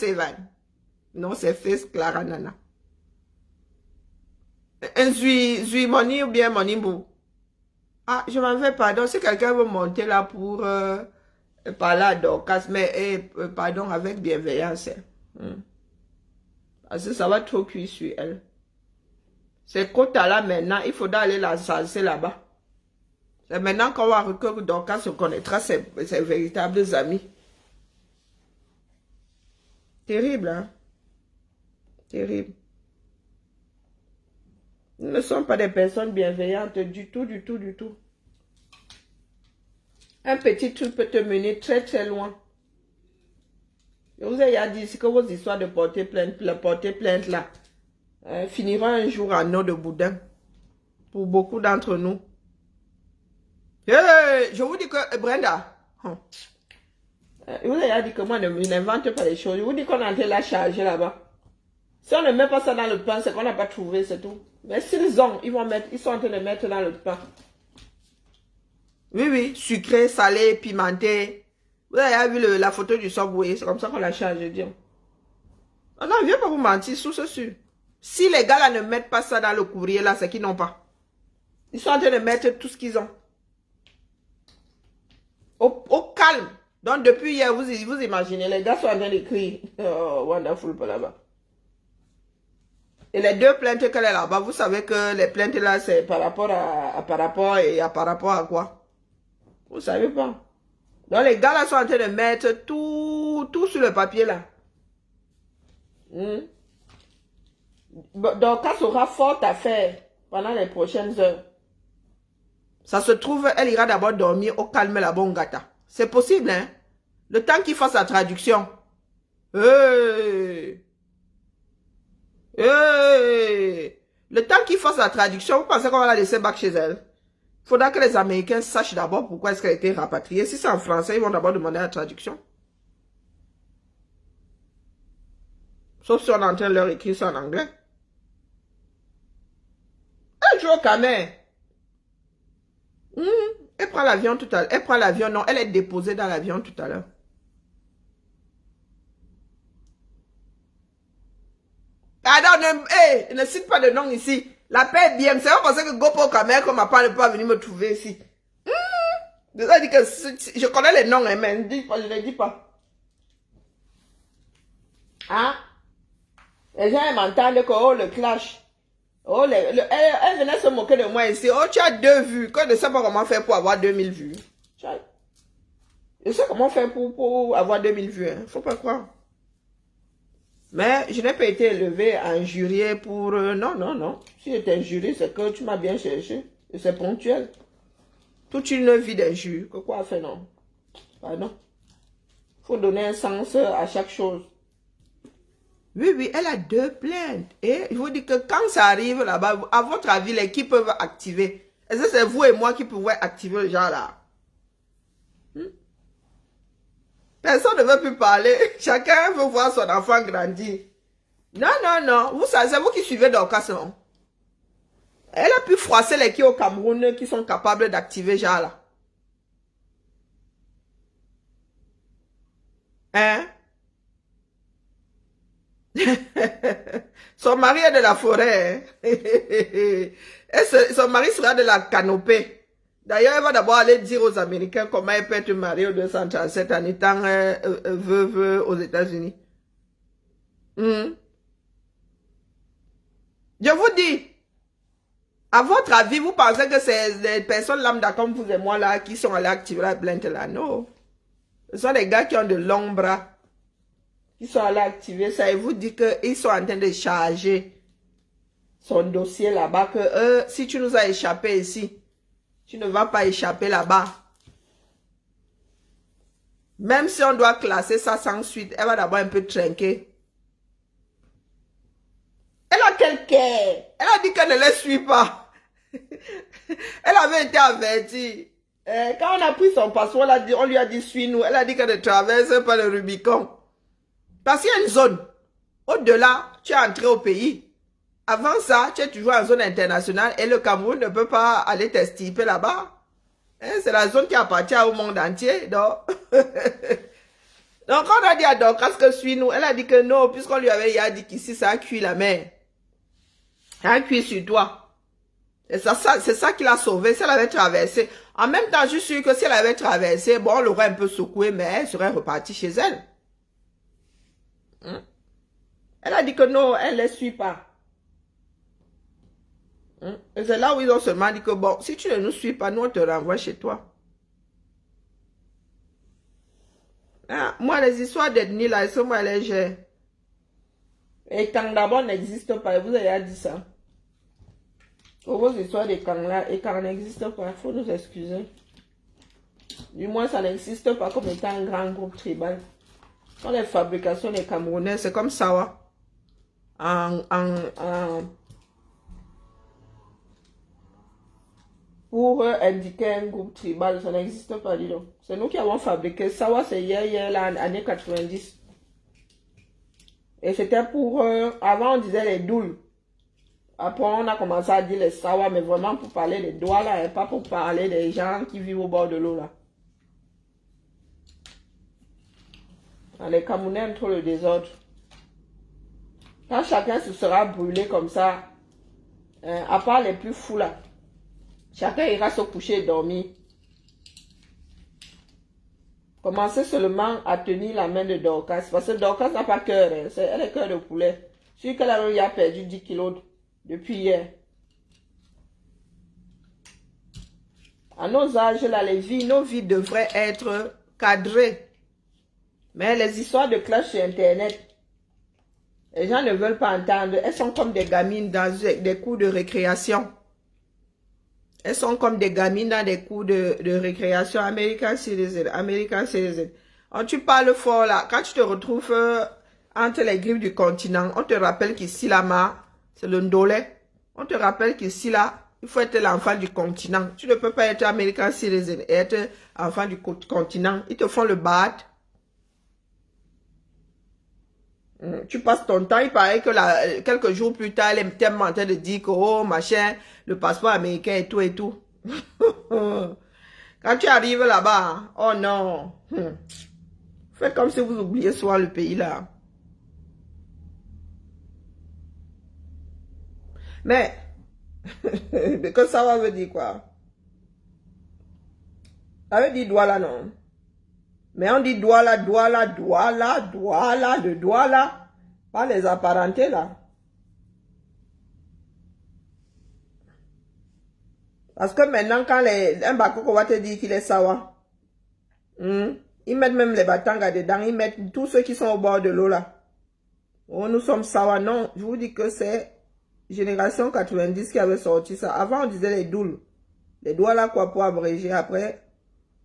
Evan. Non, c'est Face Clara Nana. Zui Moni ou bien Monimbu. Ah, je m'en vais, pardon. Si quelqu'un veut monter là pour parler à Dorcas, mais pardon, avec bienveillance. Parce que ça va trop cuire sur elle. C'est quota là maintenant, il faudra aller la salser là-bas. C'est maintenant qu'on va que Dorcas se connaîtra ses véritables amis. Terrible, hein? Terrible. Nous ne sommes pas des personnes bienveillantes du tout, du tout, du tout. Un petit truc peut te mener très, très loin. Je vous ai déjà dit ici que vos histoires de porter plainte là, finiront un jour en eau de boudin. Pour beaucoup d'entre nous. Hey, je vous dis que, Brenda, je vous ai déjà dit que moi, je n'invente pas les choses. Je vous dis qu'on est en train de la charger là-bas. Si on ne met pas ça dans le pain, c'est qu'on n'a pas trouvé, c'est tout. Mais s'ils ont, ils sont en train de mettre dans le pain. Oui, oui, sucré, salé, pimenté. Vous avez vu la photo du Subway, c'est comme ça qu'on la charge, je dis. Oh non, je ne viens pas vous mentir, sous ce sûr. Si les gars là ne mettent pas ça dans le courrier là, c'est qu'ils n'ont pas. Ils sont en train de mettre tout ce qu'ils ont. Au calme. Donc depuis hier, vous imaginez, les gars sont en train d'écrire. Oh, wonderful pour là-bas. Et les deux plaintes qu'elle est là-bas, vous savez que les plaintes là, c'est par rapport à quoi? Vous savez pas. Donc les gars là sont en train de mettre tout sur le papier là. Donc ça sera fort à faire pendant les prochaines heures. Ça se trouve, elle ira d'abord dormir au calme la bonne gata. C'est possible, hein? Le temps qu'il fasse la traduction. Le temps qu'il fasse la traduction, vous pensez qu'on va la laisser back chez elle? Il faudra que les Américains sachent d'abord pourquoi est-ce qu'elle a été rapatriée. Si c'est en français, ils vont d'abord demander la traduction. Sauf si on est en train de leur écrire ça en anglais. Elle joue au canet. Elle prend l'avion tout à l'heure. Elle prend l'avion, non, elle est déposée dans l'avion tout à l'heure. Pardon, ne cite pas de nom ici. La paix est bien. C'est pas parce que Gopo Kamer comme ma part ne peut pas venir me trouver ici. Ça dit que je connais les noms, mais je ne les dis pas. Hein? Les gens m'entendent que oh, le clash. Oh, elle venait se moquer de moi ici. Oh, tu as 2 vues. Que je ne sais pas comment faire pour avoir 2000 vues. Je sais comment faire pour avoir 2000 vues. Hein. Faut pas croire. Mais je n'ai pas été élevée à injurier pour... non, non, non. Si je t'ai injurié, c'est que tu m'as bien cherché. Et c'est ponctuel. Toute une vie d'injure. Que quoi faire, non? Pardon. Faut donner un sens à chaque chose. Oui, oui, elle a 2 plaintes. Et je vous dis que quand ça arrive là-bas, à votre avis, les qui peuvent activer? Est-ce que c'est vous et moi qui pouvons activer le genre là? Personne ne veut plus parler. Chacun veut voir son enfant grandir. Non, non, non. Vous savez, c'est vous qui suivez Dorcas, non? Elle a pu froisser les qui au Cameroun qui sont capables d'activer genre là. Hein? Son mari est de la forêt. Hein? Et son mari sera de la canopée. D'ailleurs, elle va d'abord aller dire aux Américains comment elle peut être mariée au 237 en étant veuve aux États-Unis. Je vous dis, à votre avis, vous pensez que c'est des personnes lambda comme vous et moi là qui sont allés activer la plainte là? Non. Ce sont des gars qui ont de longs bras. qui sont allés activer ça et vous dit qu'ils sont en train de charger son dossier là-bas, que si tu nous as échappé ici, tu ne vas pas échapper là-bas. Même si on doit classer ça sans suite, elle va d'abord un peu trinquer. Elle a quelqu'un. Elle a dit qu'elle ne les suit pas. Elle avait été avertie. Quand on a pris son passeport, on lui a dit suis-nous. Elle a dit qu'elle ne traverse pas le Rubicon. Parce qu'il y a une zone. Au-delà, tu es entré au pays. Avant ça, tu es toujours en zone internationale et le Cameroun ne peut pas aller t'estiper là-bas. C'est la zone qui appartient au monde entier. Donc, donc on a dit à Dorcas que suis-nous. Elle a dit que non, puisqu'on lui avait dit qu'ici, ça a cuit la mer. Ça a cuit sur toi. Et c'est ça qui l'a sauvée. Si elle avait traversé. En même temps, je suis sûre que si elle avait traversé, bon, on l'aurait un peu secouée, mais elle serait repartie chez elle. Elle a dit que non, elle ne les suit pas. Et c'est là où ils ont seulement dit que bon, si tu ne nous suis pas, nous on te renvoie chez toi. Ah, moi, les histoires d'ethnie là, elles sont moins légères. Et Kang d'abord n'existe pas, vous avez dit ça. Vos histoires de Kang là, et Kang n'existe pas, il faut nous excuser. Du moins, ça n'existe pas comme étant un grand groupe tribal. Dans les fabrications des Camerounais, c'est comme ça, pour indiquer un groupe tribal, ça n'existe pas, dis donc. C'est nous qui avons fabriqué. Sawa, c'est hier, là, en années 90. Et c'était pour... avant, on disait les doules. Après, on a commencé à dire les Sawa, mais vraiment pour parler des doigts, là, et pas pour parler des gens qui vivent au bord de l'eau, là. Les Camerounais aiment trop le désordre. Quand chacun se sera brûlé comme ça, à part les plus fous, là, chacun ira se coucher et dormir. Commencez seulement à tenir la main de Dorcas. Parce que Dorcas n'a pas cœur. Hein. Elle est cœur de poulet. Celui qu'elle a perdu 10 kilos depuis hier. À nos âges, là, nos vies devraient être cadrées. Mais les histoires de clash sur Internet, les gens ne veulent pas entendre. Elles sont comme des gamines dans des cours de récréation. Elles sont comme des gamines dans des cours de récréation. American Citizen, American Citizen. Quand tu parles fort là, quand tu te retrouves entre les griffes du continent, on te rappelle qu'ici là, c'est le Ndolé. On te rappelle qu'ici là, il faut être l'enfant du continent. Tu ne peux pas être American Citizen et être enfant du continent. Ils te font le bad. Tu passes ton temps, il paraît que quelques jours plus tard, elle est tellement en train de dire que, oh, machin, le passeport américain et tout et tout. Quand tu arrives là-bas, oh non. Faites comme si vous oubliez soit le pays là. Mais, que ça veut dire quoi? Ça veut dire Douala, non? Mais on dit Douala, Douala, Douala, Douala, de Douala. Pas les apparentés là. Parce que maintenant, quand un Bakoko va te dire qu'il est sawa, ils mettent même les Batanga dedans, ils mettent tous ceux qui sont au bord de l'eau là. Oh, nous sommes sawa. Non, je vous dis que c'est génération 90 qui avait sorti ça. Avant, on disait les doules. Les Douala quoi pour abréger. Après,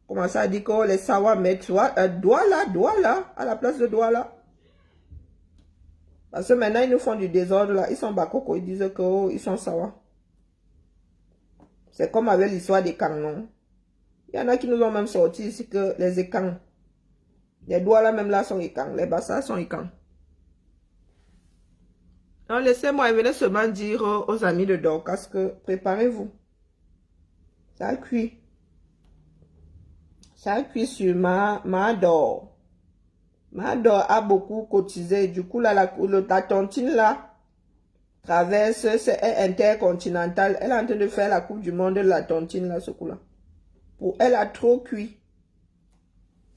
commencer à dire que les sawa mettent Douala, Douala, à la place de Douala. Parce que maintenant, ils nous font du désordre là. Ils sont Bakoko, ils disent que oh, ils sont sawa. C'est comme avec l'histoire des Kang. Il y en a qui nous ont même sorti ici que les Ekang. Les Douala même là sont Ekang. Les Bassa sont Ekang. Donc laissez-moi venir seulement dire aux amis de Dorcas que préparez-vous. Ça a cuit. Ça a cuit sur Mahador. Mahador a beaucoup cotisé. Du coup, là, la tontine là traverse, c'est intercontinental. Elle est en train de faire la coupe du monde de la tontine là, ce coup-là. Pour elle a trop cuit.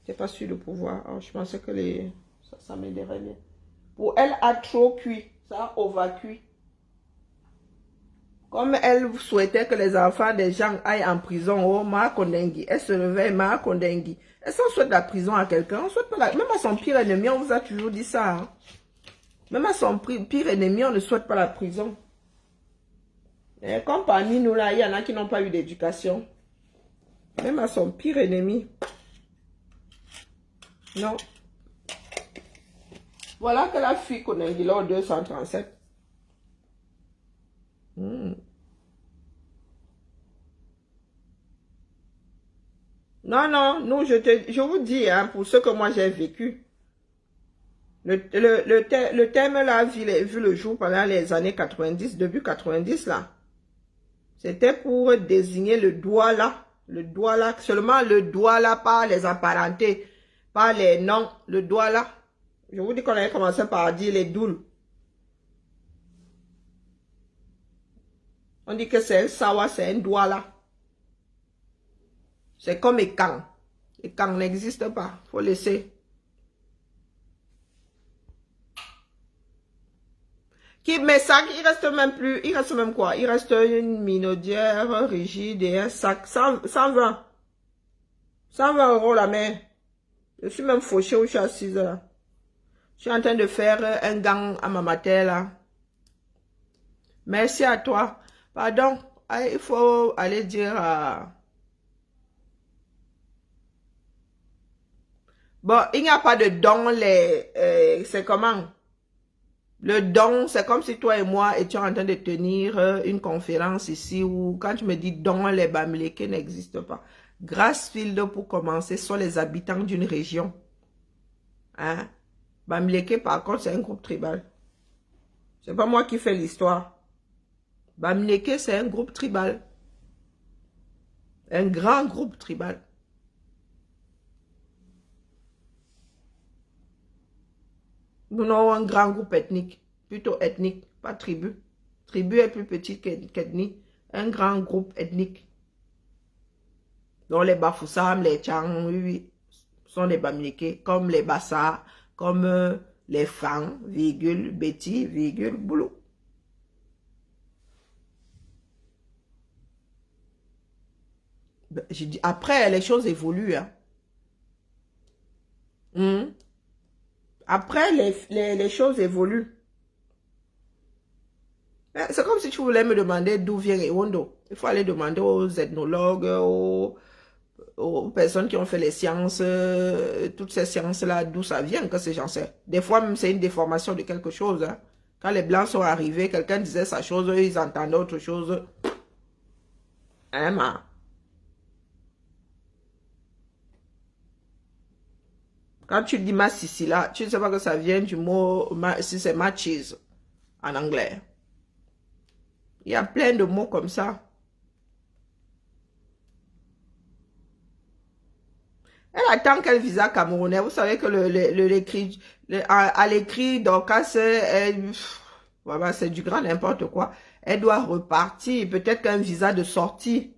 Je n'ai pas su de pouvoir. Oh, je pensais que ça m'aiderait bien. Pour elle a trop cuit. Ça a overcuit. Comme elle souhaitait que les enfants des gens aillent en prison, oh, Ma Kondengi, elle se réveille, Ma Kondengi. Elle s'en souhaite la prison à quelqu'un, on souhaite pas la... Même à son pire ennemi, on vous a toujours dit ça. Hein? Même à son pire ennemi, on ne souhaite pas la prison. Et comme parmi nous là, il y en a qui n'ont pas eu d'éducation. Même à son pire ennemi. Non. Voilà que la fille Kondengi là au 237. Non, non, nous, je vous dis, hein, pour ce que moi j'ai vécu, le thème là a vu le jour pendant les années 90, début 90 là. C'était pour désigner le doigt là, seulement le doigt là, pas les apparentés, pas les noms, le doigt là. Je vous dis qu'on avait commencé par dire les doules. On dit que c'est un sawa, c'est un doigt là. C'est comme Ekang. Ekang n'existe pas. Faut laisser. Mais ça, il reste même plus. Il reste même quoi? Il reste une minaudière rigide et un sac. 120. 120 € la main. Je suis même fauchée où je suis assise là. Je suis en train de faire un gant à ma mater là. Merci à toi. Pardon. Il faut aller dire à... Bon, il n'y a pas de don, c'est comment? Le don, c'est comme si toi et moi étions en train de tenir une conférence ici où quand tu me dis don, les Bamileke n'existent pas. Grassfield, pour commencer, sont les habitants d'une région. Hein? Bamileke, par contre, c'est un groupe tribal. C'est pas moi qui fais l'histoire. Bamileke, c'est un groupe tribal. Un grand groupe tribal. Nous avons un grand groupe ethnique, plutôt ethnique, pas tribu. Tribu est plus petite qu'ethnie. Un grand groupe ethnique. Donc les Bafoussam, les Tchang, oui, sont des Bamileke, comme les Bassa, comme les Fang, virgule, Betty, virgule, Boulou. Je dis, après, les choses évoluent. Hein. Après, les choses évoluent. C'est comme si tu voulais me demander d'où vient Ewondo. Il faut aller demander aux ethnologues, aux personnes qui ont fait les sciences, toutes ces sciences-là, d'où ça vient, que ces gens savent. Des fois, même, c'est une déformation de quelque chose. Hein. Quand les Blancs sont arrivés, quelqu'un disait sa chose, ils entendaient autre chose. Hein, ma? Quand tu dis ma sissi là, tu ne sais pas que ça vient du mot, si c'est ma cheese, en anglais. Il y a plein de mots comme ça. Elle attend quel visa camerounais. Vous savez que à l'écrit, donc c'est du grand n'importe quoi. Elle doit repartir. Peut-être qu'un visa de sortie.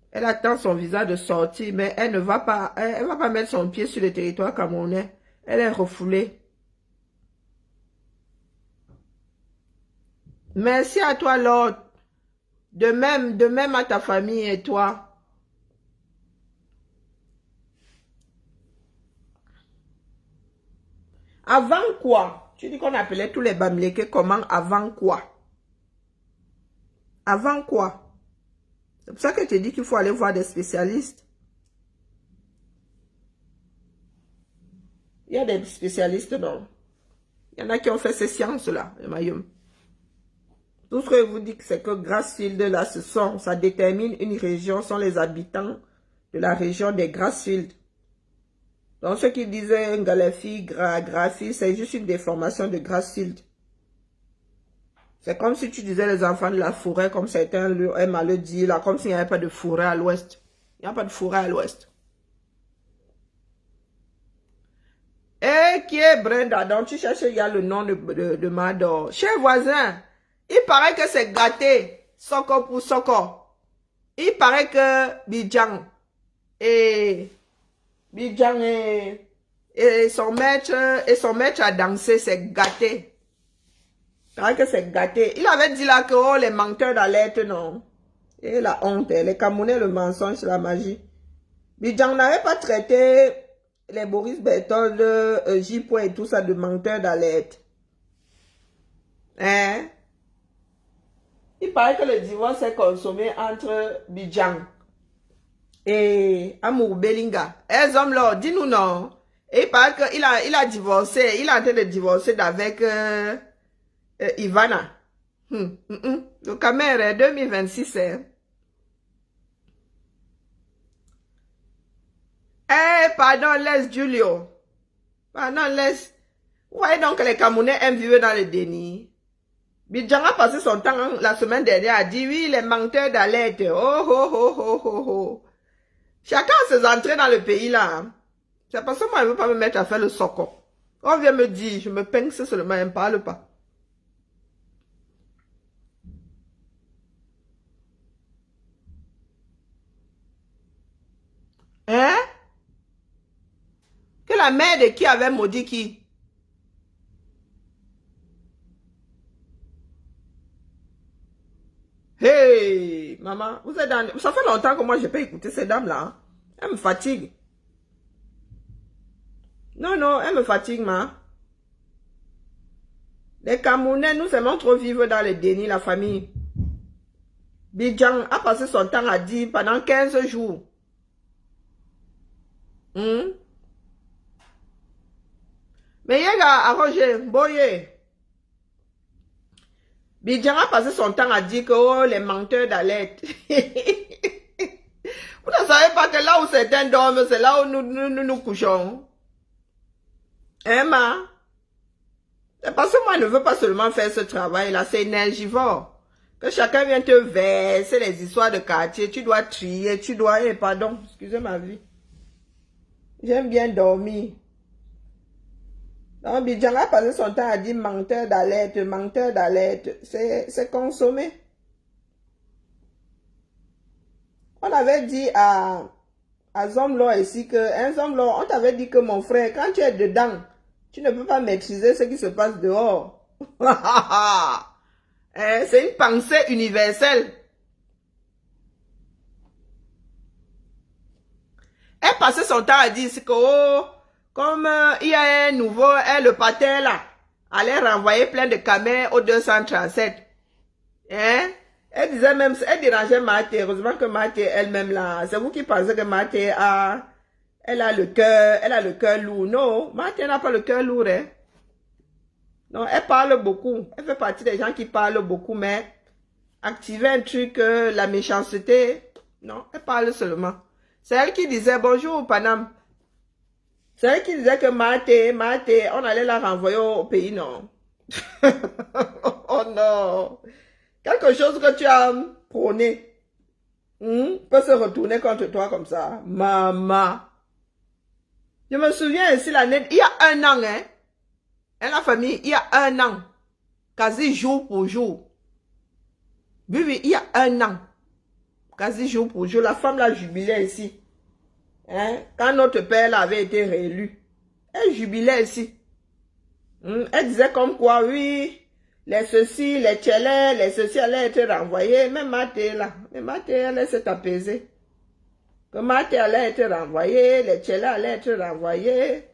Elle attend son visa de sortie, mais elle ne va pas, elle va pas mettre son pied sur le territoire camerounais. Elle est refoulée. Merci à toi, Lord. De même à ta famille et toi. Avant quoi? Tu dis qu'on appelait tous les Bamileke comment? Avant quoi? Avant quoi? C'est pour ça que je te dis qu'il faut aller voir des spécialistes. Il y a des spécialistes, non? Il y en a qui ont fait ces sciences-là, le Mayum. Tout ce que je vous dis, c'est que Grassfield, là, ça détermine une région, sont les habitants de la région des Grassfield. Donc, ceux qui disaient Ngalefi, Grafi, c'est juste une déformation de Grassfield. C'est comme si tu disais les enfants de la forêt, comme certains aiment à le dire, là, comme s'il n'y avait pas de forêt à l'ouest. Il n'y a pas de forêt à l'ouest. Et qui est Brenda? Donc, tu cherches, il y a le nom de Mador. Chez voisin, il paraît que c'est gâté, Soko pour Soko. Il paraît que Bidjang et son maître à danser, c'est gâté. paraît que c'est gâté. Il avait dit là que oh, les menteurs d'alerte, non. Et la honte, les Camerounais, le mensonge, c'est la magie. Bidjan n'avait pas traité les Boris Berthold, J. et tout ça de menteurs d'alerte. Hein? Il paraît que le divorce est consommé entre Bidjan et Amour Belinga. Eh, hommes là, dis-nous non. Et il paraît qu'il a divorcé, il a en train de divorcer avec Ivana. Le caméra 2026, hein. Eh, pardon, laisse Julio. Pardon, laisse. Ouais, donc les Camerounais aiment vivre dans le déni. Bidjan a passé son temps la semaine dernière à dire oui, les menteurs d'alerte. Oh, oh, oh, oh, oh, oh. Chacun a ses entrées dans le pays là. C'est parce que moi, je ne veux pas me mettre à faire le soco. On vient me dire, je me pince seulement, elle ne parle pas. Hein? Que la mère de qui avait maudit qui? Hey, maman, vous êtes dans... Ça fait longtemps que moi, je peux écouter ces dames-là. Hein? Elles me fatiguent. Non, non, elles me fatiguent, ma. Les Camerounais, nous aimons trop vivre dans le déni, la famille. Bidjan a passé son temps à dire pendant 15 jours. Mais il y a Roger, Boye. Bidjan a passé son temps à dire que oh, les menteurs d'alerte. Vous ne savez pas que là où certains dorment, c'est là où nous couchons. Hein, ma? C'est parce que moi, je ne veux pas seulement faire ce travail-là, c'est énergivore. Que chacun vient te verser les histoires de quartier, tu dois trier, tu dois... Eh, pardon, excusez ma vie. J'aime bien dormir. Donc, Bidjan a passé son temps à dire menteur d'alerte, c'est consommé. On avait dit à Zomlo ici que, un Zomlo, on t'avait dit que mon frère, quand tu es dedans, tu ne peux pas maîtriser ce qui se passe dehors. C'est une pensée universelle. Elle passait son temps à dire que, oh, comme il y a un nouveau, le pater là, allait renvoyer plein de camés au 237. Hein? Elle disait même, elle dérangeait Mathé. Heureusement que Mathé elle-même là, c'est vous qui pensez que Mathé elle a le cœur lourd. Non, Mathé n'a pas le cœur lourd, hein. Non, elle parle beaucoup. Elle fait partie des gens qui parlent beaucoup, mais activer un truc, la méchanceté, non, elle parle seulement. C'est elle qui disait bonjour, Panam. C'est elle qui disait que Mathé, on allait la renvoyer au pays, non. Oh non. Quelque chose que tu as prôné peut se retourner contre toi comme ça. Maman. Je me souviens ici l'année, il y a 1 an, hein. Et la famille, il y a 1 an. Quasi jour pour jour. Oui, oui, il y a 1 an. Quasi jour pour jour. La femme la jubilait ici. Hein? Quand notre père là, avait été réélu. Elle jubilait ici. Elle disait comme quoi, oui, les ceci, les tchelais, les ceci allaient être renvoyés. Même Mathé là. Mais Mathé, elle s'est apaisée. Que Mathé allait être renvoyé, les tchelais allaient être renvoyés.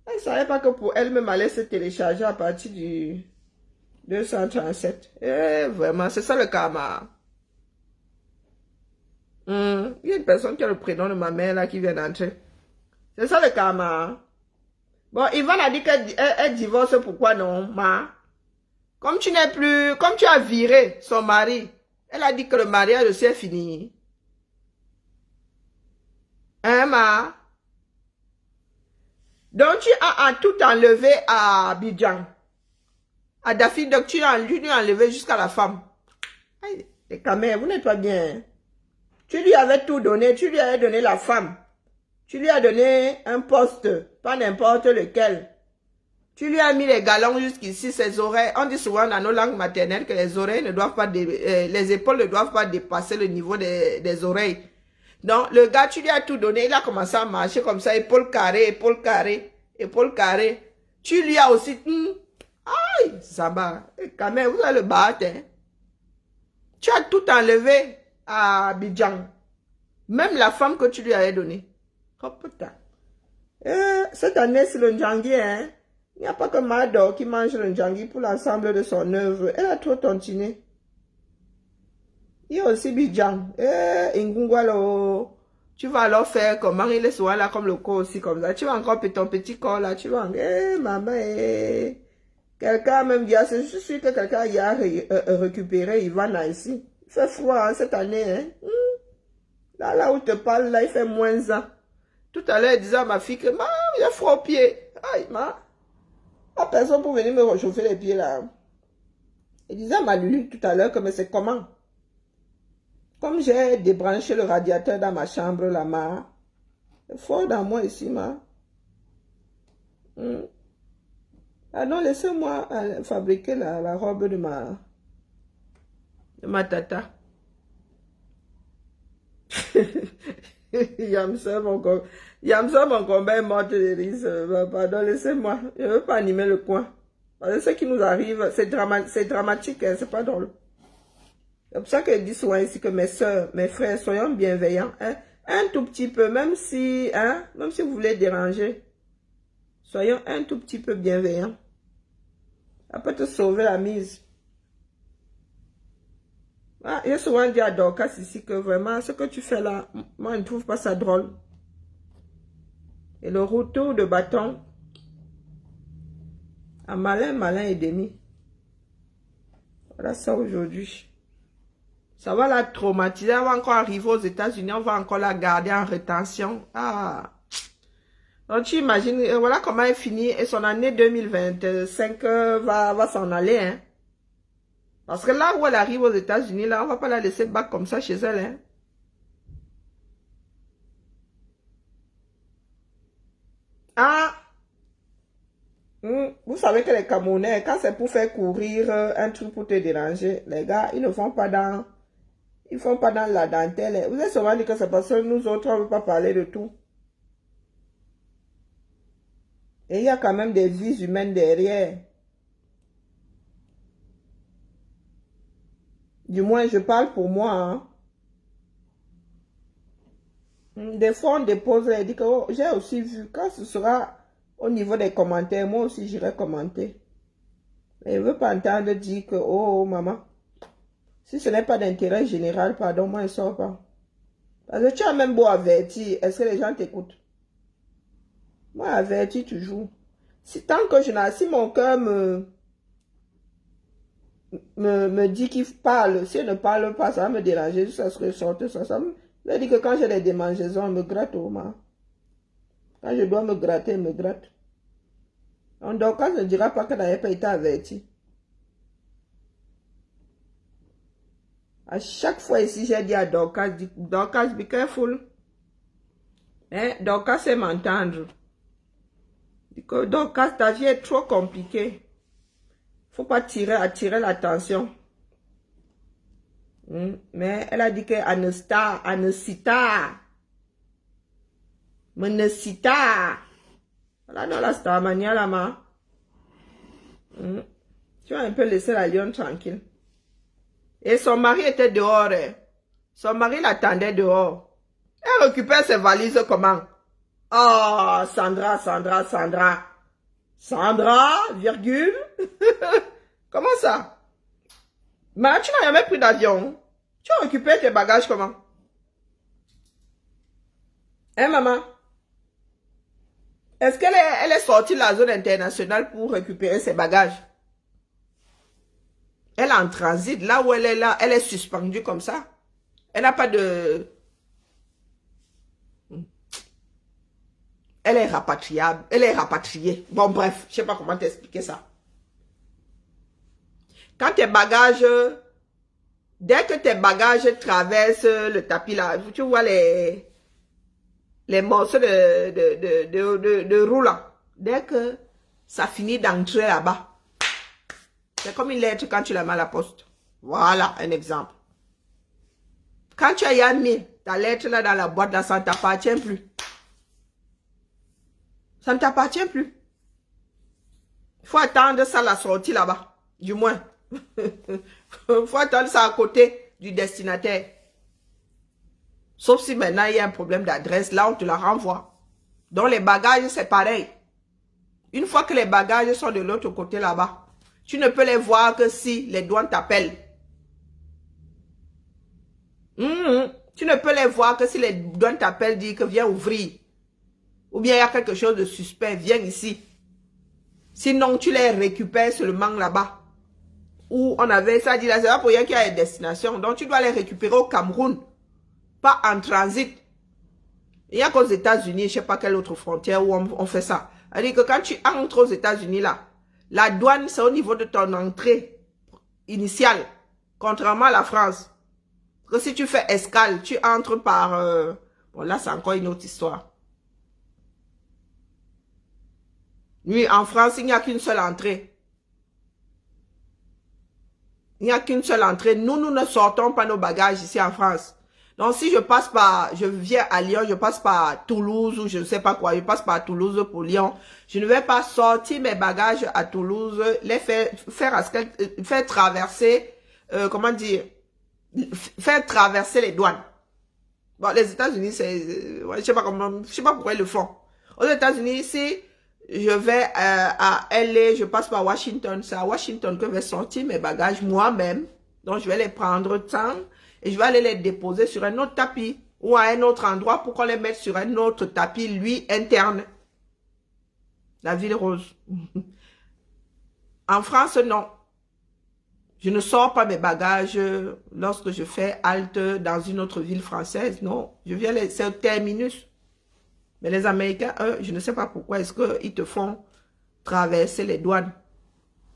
Elle ne savait pas que pour elle-même allait se télécharger à partir du 237. Et vraiment, c'est ça le karma. Il y a une personne qui a le prénom de ma mère là qui vient d'entrer. C'est ça le karma. Bon, Yvonne a dit qu'elle divorce, pourquoi non, ma? Comme tu n'es plus, comme tu as viré son mari, elle a dit que le mariage aussi est fini. Hein, ma? Donc tu as tout enlevé à Abidjan. À Daffy, donc tu as enlevé jusqu'à la femme. Aïe, les camères, vous n'êtes pas bien. Tu lui avais tout donné, tu lui avais donné la femme. Tu lui as donné un poste, pas n'importe lequel. Tu lui as mis les galons jusqu'ici, ses oreilles. On dit souvent dans nos langues maternelles que les oreilles ne doivent pas, les épaules ne doivent pas dépasser le niveau des oreilles. Donc, le gars, tu lui as tout donné, il a commencé à marcher comme ça, épaule carrée, épaule carrée, épaule carrée. Tu lui as aussi, Oui, Zamba. Quand même, vous allez le battre. Hein. Tu as tout enlevé à Abidjan. Même la femme que tu lui avais donnée. Oh putain. Cette année, c'est le Ndjangui, hein. Il n'y a pas que Mado qui mange le Ndjangui pour l'ensemble de son œuvre. Elle a trop tontiné. Il y a aussi Bidjan. Ingungwalo. Tu vas alors faire comment il est souvent là comme le corps aussi comme ça. Tu vas encore ton petit corps là. Tu vas maman. Quelqu'un même dit, je suis sûr que quelqu'un y a récupéré Ivana ici. Il fait froid hein, cette année. Hein. Là où je te parle, là, il fait moins 1. Tout à l'heure, il disait à ma fille que, il a froid aux pieds. Aïe, pas personne pour venir me réchauffer les pieds là. Il disait à ma Lulu tout à l'heure que, mais c'est comment? Comme j'ai débranché le radiateur dans ma chambre là, c'est fort dans moi ici, Ah non, laissez-moi fabriquer la robe de ma tata. Yamsa, mon combat est mort de rire. Pardon, laissez-moi. Je ne veux pas animer le coin. Parce que ce qui nous arrive, c'est dramatique, hein, c'est pas drôle. C'est pour ça que je dis souvent ici que mes soeurs, mes frères, soyons bienveillants. Hein, un tout petit peu, même si vous voulez déranger, soyons un tout petit peu bienveillants. Ça peut te sauver la mise. J'ai souvent dit à Dorcas ici que vraiment, ce que tu fais là, moi, je ne trouve pas ça drôle. Et le retour de bâton, un malin et demi. Voilà ça aujourd'hui. Ça va la traumatiser. Elle va encore arriver aux États-Unis, on va encore la garder en rétention. Donc tu imagines, voilà comment elle finit et son année 2025 va s'en aller. Hein. Parce que là où elle arrive aux États-Unis, là, on va pas la laisser battre comme ça chez elle. Hein. Vous savez que les Camerounais, quand c'est pour faire courir un truc pour te déranger, les gars, ils ne font pas dans la dentelle. Vous avez souvent dit que c'est parce que nous autres, on ne veut pas parler de tout. Et il y a quand même des vies humaines derrière. Du moins, je parle pour moi. Hein. Des fois, on dépose et dit que j'ai aussi vu. Quand ce sera au niveau des commentaires, moi aussi, j'irai commenter. Et je ne veux pas entendre dire que, oh, maman, si ce n'est pas d'intérêt général, pardon, moi, je ne sors pas. Parce que tu as même beau avertir, est-ce que les gens t'écoutent? Moi, avertis toujours. Tant que si mon cœur me dit qu'il parle, si elle ne parle pas, ça va me déranger, ça se ressorte, ça me dit que quand j'ai des démangeaisons, on me gratte au main. Quand je dois me gratter, elle me gratte. Donc, quand je ne dira pas qu'elle n'avait pas été avertie. À chaque fois ici, j'ai dit à Dorcas, be careful. Hein? Dorcas sait m'entendre. Dorcas, ta vie est trop compliquée. Faut pas attirer l'attention. Mais elle a dit que Anasita. Voilà, dans la star mania là-bas. Tu vas un peu laisser la lionne tranquille. Et son mari était dehors. Hein. Son mari l'attendait dehors. Elle récupère ses valises comment? Oh, Sandra. Sandra, virgule. Comment ça? Mais tu n'as jamais pris d'avion. Tu as récupéré tes bagages comment? Hein, maman? Est-ce qu'elle est sortie de la zone internationale pour récupérer ses bagages? Elle est en transit. Là où elle est là, elle est suspendue comme ça. Elle n'a pas de... Elle est rapatriable. Elle est rapatriée. Bon, bref, je ne sais pas comment t'expliquer ça. Quand tes bagages... Dès que tes bagages traversent le tapis là, tu vois les morceaux de roulant. Dès que ça finit d'entrer là-bas, c'est comme une lettre quand tu la mets à la poste. Voilà un exemple. Quand tu as mis ta lettre là dans la boîte, là, ça ne t'appartient plus. Ça ne t'appartient plus. Il faut attendre ça la sortie là-bas. Du moins. Il faut attendre ça à côté du destinataire. Sauf si maintenant il y a un problème d'adresse. Là, on te la renvoie. Donc les bagages, c'est pareil. Une fois que les bagages sont de l'autre côté là-bas, tu ne peux les voir que si les douanes t'appellent. Tu ne peux les voir que si les douanes t'appellent, disent que viens ouvrir. Ou bien il y a quelque chose de suspect, viens ici. Sinon, tu les récupères seulement là-bas. Où on avait ça dit là, c'est pas pour rien qu'il y a une destination. Donc tu dois les récupérer au Cameroun, pas en transit. Il y a qu'aux États-Unis, je ne sais pas quelle autre frontière où on fait ça. C'est-à-dire que quand tu entres aux États-Unis là, la douane c'est au niveau de ton entrée initiale, contrairement à la France. Que si tu fais escale, tu entres par... Bon là c'est encore une autre histoire. Oui, en France, il n'y a qu'une seule entrée. Il n'y a qu'une seule entrée. Nous ne sortons pas nos bagages ici en France. Donc, si je passe par, je viens à Lyon, je passe par Toulouse ou je ne sais pas quoi, je passe par Toulouse pour Lyon, je ne vais pas sortir mes bagages à Toulouse, les faire traverser, comment dire, faire traverser les douanes. Bon, les États-Unis, c'est, je sais pas comment, je sais pas pourquoi ils le font. Aux États-Unis, ici, je vais à LA, je passe par Washington. C'est à Washington que je vais sortir mes bagages moi-même. Donc, je vais les prendre temps et je vais aller les déposer sur un autre tapis ou à un autre endroit pour qu'on les mette sur un autre tapis, lui, interne. La ville rose. En France, non. Je ne sors pas mes bagages lorsque je fais halte dans une autre ville française. Non, je viens, c'est au terminus. Mais les Américains, eux, je ne sais pas pourquoi, est-ce qu'ils te font traverser les douanes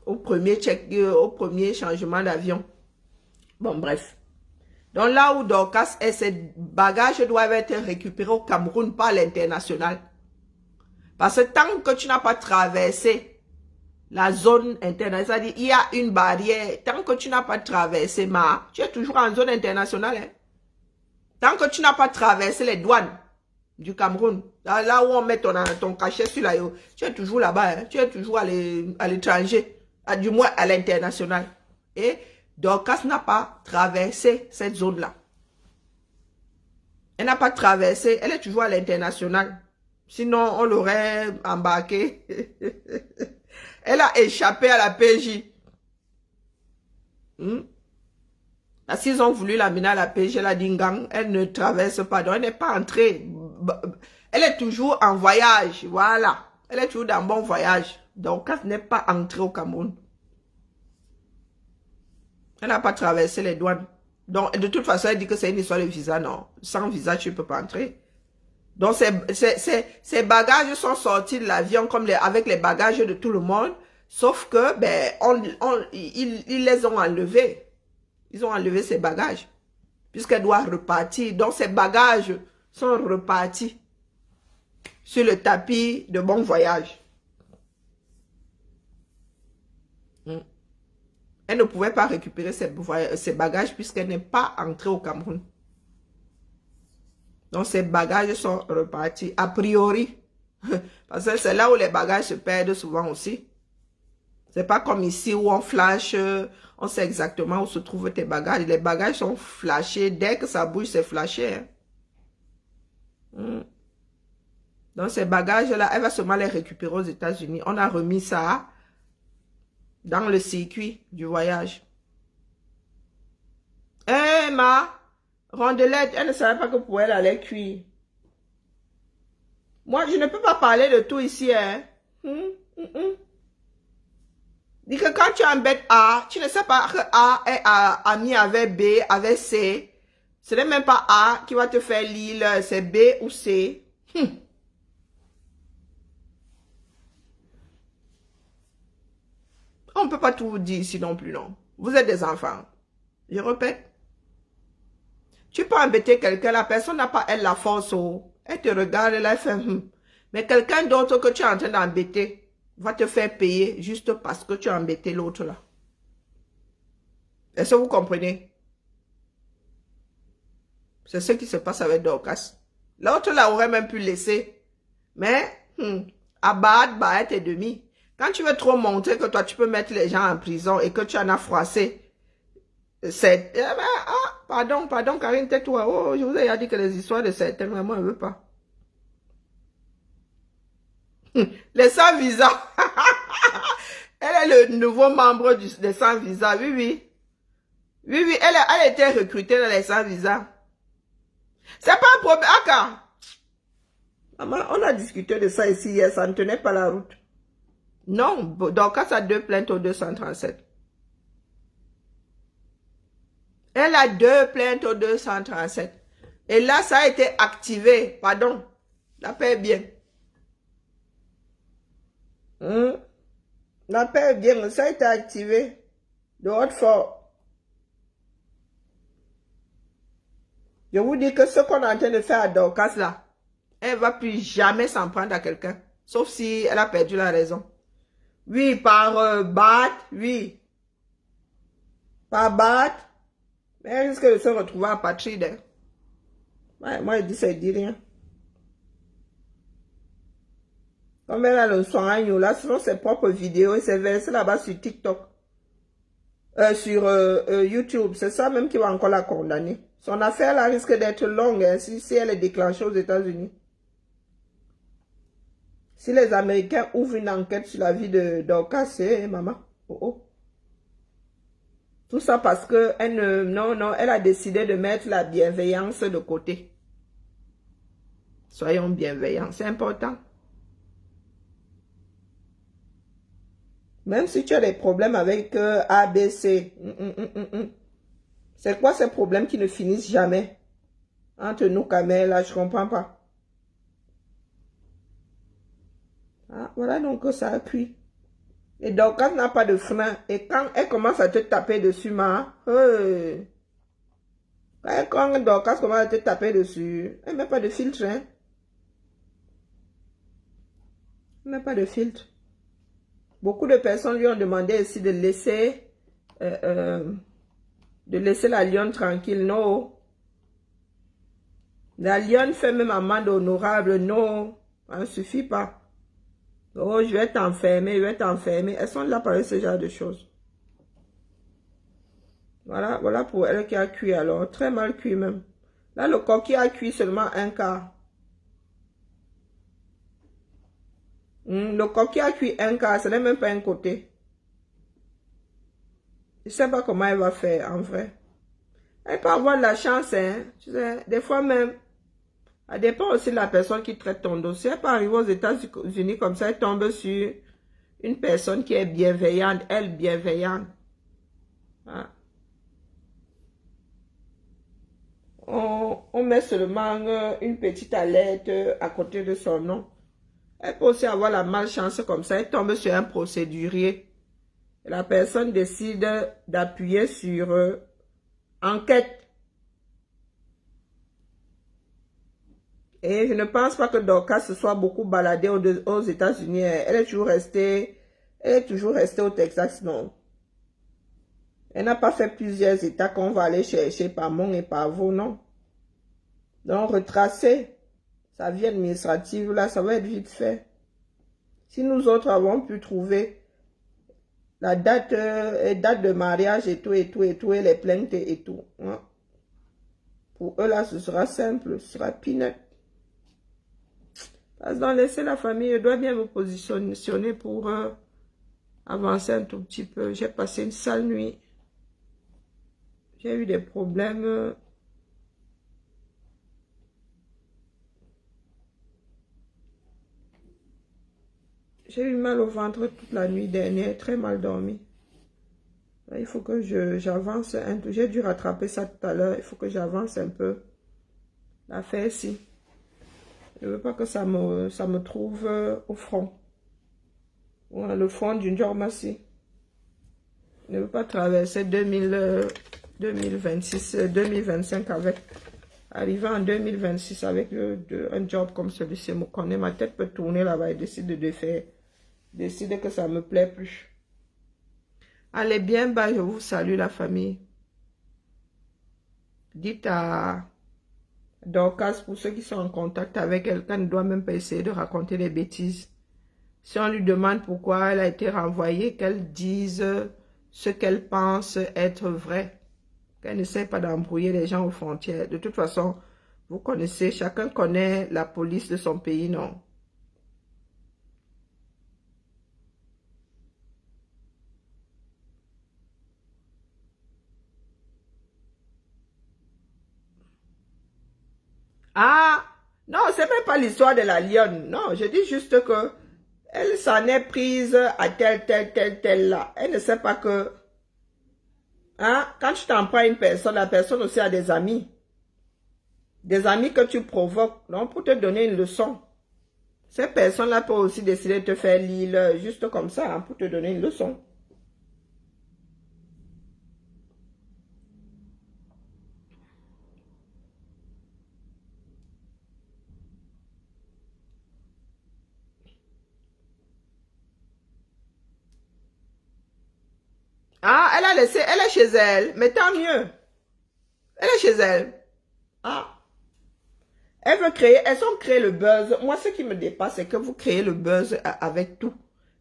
au premier changement d'avion. Bon, bref. Donc là où Dorcas et ses bagages doivent être récupérés au Cameroun par l'international. Parce que tant que tu n'as pas traversé la zone internationale, c'est-à-dire il y a une barrière, tant que tu n'as pas traversé, tu es toujours en zone internationale. Hein? Tant que tu n'as pas traversé les douanes du Cameroun, là où on met ton cachet sur la yo, tu es toujours là-bas, hein? Tu es toujours à l'étranger, du moins à l'international. Et Dorcas n'a pas traversé cette zone-là. Elle n'a pas traversé, elle est toujours à l'international. Sinon, on l'aurait embarqué. Elle a échappé à la PJ. S'ils ont voulu l'amener à la PJ, elle a dit gang, elle ne traverse pas, donc elle n'est pas entrée. Elle est toujours en voyage, voilà. Elle est toujours dans bon voyage. Donc, elle n'est pas entrée au Cameroun. Elle n'a pas traversé les douanes. Donc, de toute façon, elle dit que c'est une histoire de visa, non. Sans visa, tu ne peux pas entrer. Donc, ces bagages sont sortis de l'avion comme avec les bagages de tout le monde. Sauf que, ben, ils les ont enlevés. Ils ont enlevé ses bagages. Puisqu'elle doit repartir. Donc, ses bagages sont repartis sur le tapis de bon voyage. Elle ne pouvait pas récupérer ses bagages puisqu'elle n'est pas entrée au Cameroun. Donc, ses bagages sont repartis. A priori. Parce que c'est là où les bagages se perdent souvent aussi. C'est pas comme ici où on flash, on sait exactement où se trouvent tes bagages. Les bagages sont flashés. Dès que ça bouge, c'est flashé. Hein. Donc, ces bagages-là, elle va seulement les récupérer aux États-Unis. On a remis ça dans le circuit du voyage. Eh, ma rondelette, elle ne savait pas que pour elle allait cuire. Moi, je ne peux pas parler de tout ici, hein. Dis que quand tu embêtes A, tu ne sais pas que A est ami avec B, avec C. Ce n'est même pas A qui va te faire lire, c'est B ou C. On ne peut pas tout vous dire ici non plus, non. Vous êtes des enfants. Je répète. Tu peux embêter quelqu'un, la personne n'a pas, elle, la force. Elle te regarde, elle fait... Mais quelqu'un d'autre que tu es en train d'embêter va te faire payer juste parce que tu as embêté l'autre là. Est-ce que vous comprenez? C'est ce qui se passe avec Dorcas. L'autre là aurait même pu laisser. Mais, abattre tes demi. Quand tu veux trop montrer que toi, tu peux mettre les gens en prison et que tu en as froissé, c'est... pardon, Karine, tais-toi. Oh, je vous ai déjà dit que les histoires de certains, vraiment, elle ne veut pas. Les sans visa. Elle est le nouveau membre des sans visa. Oui, oui. Oui, oui, elle a été recrutée dans les sans visa. C'est pas un problème. Aka. Maman, on a discuté de ça ici hier, ça ne tenait pas la route. Non, donc ça a 2 plaintes au 237. Elle a 2 plaintes au 237. Et là, ça a été activé. Pardon. La paix est bien. La paix est bien. Ça a été activé. De Haute-Fort. Je vous dis que ce qu'on est en train de faire à Dorcas là, elle ne va plus jamais s'en prendre à quelqu'un. Sauf si elle a perdu la raison. Oui, par battre, oui. Par battre. Mais elle risque de se retrouver apatride. Hein. Ouais, moi, je dis, ça ne dit rien. Comme elle a le soin, là, ce sont ses propres vidéos et c'est versé là-bas sur TikTok. Sur YouTube. C'est ça même qui va encore la condamner. Son affaire là risque d'être longue hein, si elle est déclenchée aux États-Unis. Si les Américains ouvrent une enquête sur la vie de Dorcas, c'est maman. Oh, oh. Tout ça parce que elle a décidé de mettre la bienveillance de côté. Soyons bienveillants, c'est important. Même si tu as des problèmes avec ABC, c'est quoi ces problèmes qui ne finissent jamais? Entre nous, Kamel, là, je comprends pas. Ah, voilà donc ça a cuit. Et Dorcas n'a pas de frein. Et quand elle commence à te taper dessus, quand Dorcas commence à te taper dessus, elle ne met pas de filtre. Hein? Elle ne met pas de filtre. Beaucoup de personnes lui ont demandé aussi de laisser la lionne tranquille. Non. La lionne fait même amende honorable. Non. Ça ne suffit pas. Oh, je vais t'enfermer, je vais t'enfermer. Elles sont là pour ce genre de choses. Voilà pour elle qui a cuit alors. Très mal cuit même. Là, le coquille a cuit seulement 1/4. Le coquille a cuit 1/4, ce n'est même pas un côté. Je ne sais pas comment elle va faire en vrai. Elle peut avoir de la chance, hein. Tu sais, des fois même, ça dépend aussi de la personne qui traite ton dossier. Elle peut arriver aux États-Unis comme ça, elle tombe sur une personne qui est bienveillante, elle bienveillante. Ah. On met seulement une petite alerte à côté de son nom. Elle peut aussi avoir la malchance comme ça, elle tombe sur un procédurier. La personne décide d'appuyer sur enquête. Et je ne pense pas que Dorcas se soit beaucoup baladée aux États-Unis. Elle est toujours restée au Texas, non. Elle n'a pas fait plusieurs États qu'on va aller chercher par Mont et par vous, non. Donc, retracer sa vie administrative, là, ça va être vite fait. Si nous autres avons pu trouver la date de mariage et tout, et les plaintes et tout. Hein. Pour eux, là, ce sera simple, ce sera peanut. Parce que laisser la famille, je dois bien me positionner pour avancer un tout petit peu. J'ai passé une sale nuit. J'ai eu des problèmes. J'ai eu mal au ventre toute la nuit dernière, très mal dormi. Là, il faut que j'avance un peu. J'ai dû rattraper ça tout à l'heure. Il faut que j'avance un peu. L'affaire ici. Je ne veux pas que ça me trouve au front. Voilà, le front d'une jormassie. Je ne veux pas traverser 2026, 2025 avec. Arriver en 2026 avec un job comme celui-ci, me connaît, ma tête peut tourner là-bas et décide que ça ne me plaît plus. Allez bien, bah, je vous salue la famille. Dites à Dorcas, pour ceux qui sont en contact avec elle, qu'elle ne doit même pas essayer de raconter des bêtises. Si on lui demande pourquoi elle a été renvoyée, qu'elle dise ce qu'elle pense être vrai. Qu'elle n'essaie pas d'embrouiller les gens aux frontières. De toute façon, vous connaissez, chacun connaît la police de son pays, non? Ah, non, c'est même pas l'histoire de la lionne. Non, je dis juste que elle s'en est prise à tel là. Elle ne sait pas que, hein, quand tu t'en prends à une personne, la personne aussi a des amis. Des amis que tu provoques, donc pour te donner une leçon. Ces personnes-là peuvent aussi décider de te faire l'île juste comme ça, hein, pour te donner une leçon. Ah, elle a laissé, elle est chez elle, mais tant mieux. Elle est chez elle. Ah, elle veut créer, elles ont créé le buzz. Moi, ce qui me dépasse, c'est que vous créez le buzz avec tout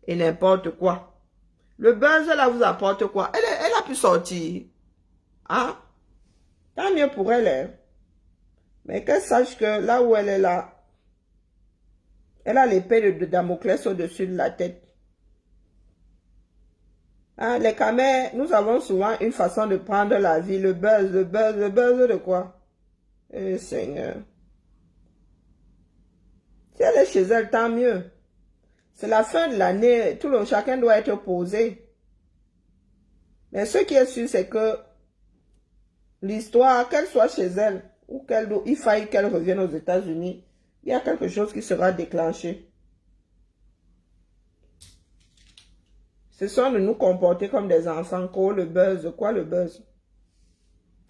et n'importe quoi. Le buzz, là, vous apporte quoi? Elle a pu sortir. Ah, tant mieux pour elle, hein. Mais qu'elle sache que là où elle est là, elle a l'épée de Damoclès au-dessus de la tête. Hein, les camés, nous avons souvent une façon de prendre la vie, le buzz de quoi? Eh Seigneur. Si elle est chez elle, tant mieux. C'est la fin de l'année, chacun doit être posé. Mais ce qui est sûr, c'est que l'histoire, qu'elle soit chez elle, ou il faille qu'elle revienne aux États-Unis, il y a quelque chose qui sera déclenché. Ce sont de nous comporter comme des enfants. Quoi le buzz? Quoi le buzz?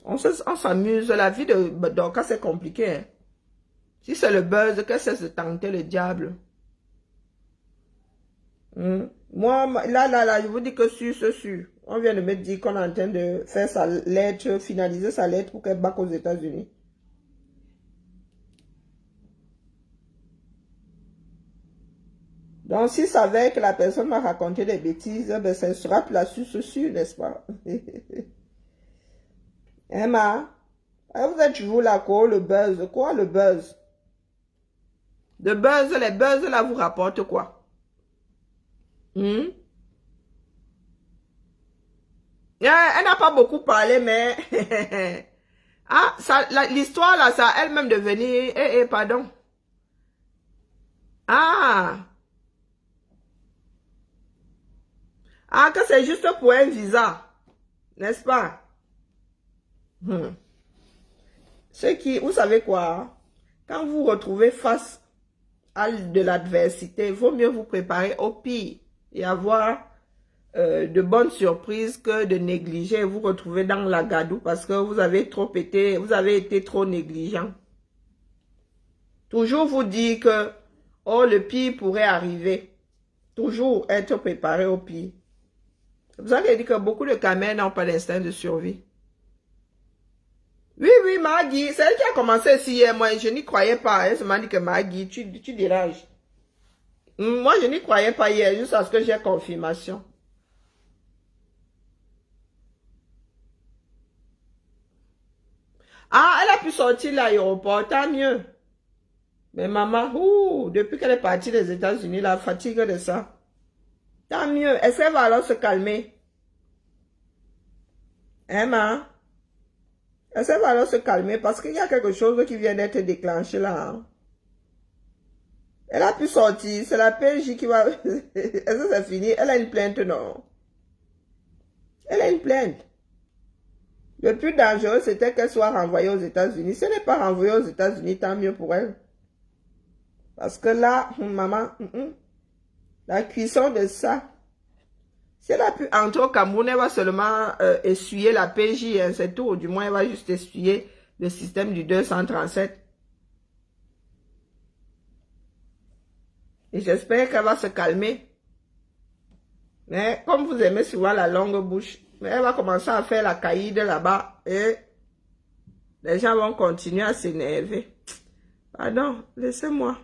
On s'amuse. La vie de Dorcas, c'est compliqué. Hein? Si c'est le buzz, que c'est de tenter le diable? Moi, là, je vous dis que sur ce sûr. On vient de me dire qu'on est en train de faire sa lettre, finaliser sa lettre pour qu'elle back aux États-Unis. Donc, s'il savait que la personne m'a raconté des bêtises, ben, ça sera plus la sûr, n'est-ce pas? Emma, vous êtes vous là, quoi, le buzz? Quoi, le buzz? Le buzz, les buzz, là, vous rapportent quoi? Elle n'a pas beaucoup parlé, mais... ah, l'histoire, là, ça a elle-même devenu... pardon. Ah! Ah, que c'est juste pour un visa, n'est-ce pas? Vous savez quoi? Quand vous vous retrouvez face à de l'adversité, il vaut mieux vous préparer au pire et avoir de bonnes surprises que de négliger et vous retrouver dans la gadoue parce que vous avez été trop négligent. Toujours vous dire que, oh, le pire pourrait arriver. Toujours être préparé au pire. C'est pour ça qu'elle dit que beaucoup de camels n'ont pas d'instinct de survie. Oui, Maggie, c'est elle qui a commencé ici hier. Moi, je n'y croyais pas. Elle m'a dit que Maggie, tu déranges. Moi, je n'y croyais pas hier, juste parce que j'ai confirmation. Ah, elle a pu sortir de l'aéroport, tant mieux. Mais maman, depuis qu'elle est partie des États-Unis, la fatigue de ça. Tant mieux. Est-ce qu'elle va alors se calmer? Hein, ma? Est-ce qu'elle va alors se calmer? Parce qu'il y a quelque chose qui vient d'être déclenché là. Hein? Elle a pu sortir. C'est la PJ qui va... Est-ce que c'est fini? Elle a une plainte, non? Elle a une plainte. Le plus dangereux, c'était qu'elle soit renvoyée aux États-Unis. Si elle n'est pas renvoyée aux États-Unis, tant mieux pour elle. Parce que là, maman, la cuisson de ça, si elle a pu entrer au Cameroun, elle va seulement essuyer la PJ, hein, c'est tout. Du moins, elle va juste essuyer le système du 237. Et j'espère qu'elle va se calmer. Mais comme vous aimez souvent la longue bouche, mais elle va commencer à faire la caïde là-bas et les gens vont continuer à s'énerver. Pardon, laissez-moi.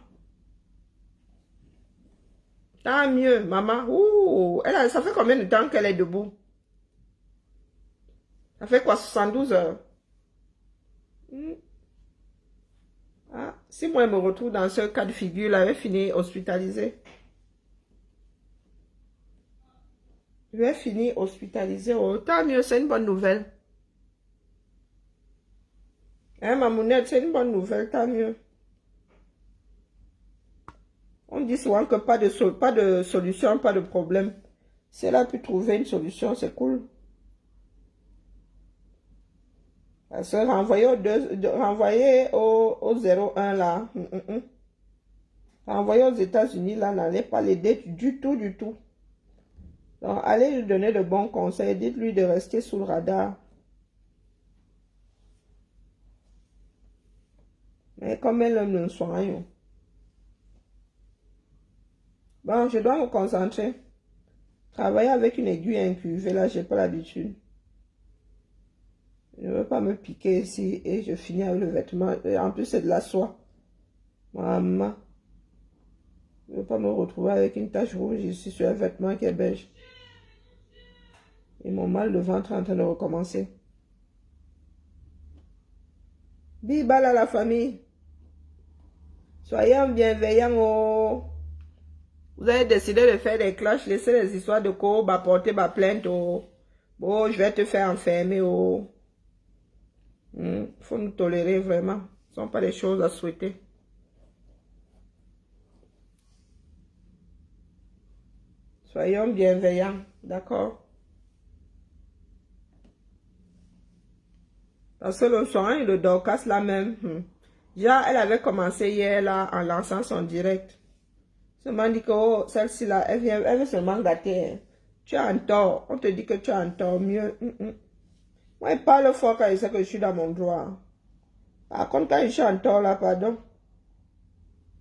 Tant mieux, maman. Ouh, ça fait combien de temps qu'elle est debout? Ça fait quoi, 72 heures? Hmm. Ah, si moi, je me retrouve dans ce cas de figure, là, je vais finir hospitalisée. Je vais finir hospitalisée. Oh, tant mieux, c'est une bonne nouvelle. Hein, Mamounette, c'est une bonne nouvelle, tant mieux. On dit souvent que pas de solution, pas de problème. Si elle a pu trouver une solution, c'est cool. Parce que renvoyer au 01 là. Renvoyer aux États-Unis là n'allait pas l'aider du tout, du tout. Donc, allez lui donner de bons conseils. Dites-lui de rester sous le radar. Mais comme elle aime le soin. Bon, je dois me concentrer. Travailler avec une aiguille incurvée, là, j'ai pas l'habitude. Je ne veux pas me piquer ici et je finis avec le vêtement. Et en plus, c'est de la soie. Maman. Je ne veux pas me retrouver avec une tache rouge ici sur un vêtement qui est beige. Et mon mal de ventre est en train de recommencer. Bibal à la famille. Soyez bienveillants. Oh. Vous avez décidé de faire des cloches. Laissez les histoires de courbe, apporter ma plainte. Oh. Bon, je vais te faire enfermer. Oh. Faut nous tolérer vraiment. Ce ne sont pas des choses à souhaiter. Soyons bienveillants. D'accord? Parce que le soin et le Dorcas là même. Déjà, elle avait commencé hier là en lançant son direct. Seulement dit que oh, celle-ci là, elle veut seulement gâter. Hein. Tu as un tort. On te dit que tu as un tort. Mieux. Moi, il parle fort quand il sait que je suis dans mon droit. Par contre, quand je suis en tort là, pardon.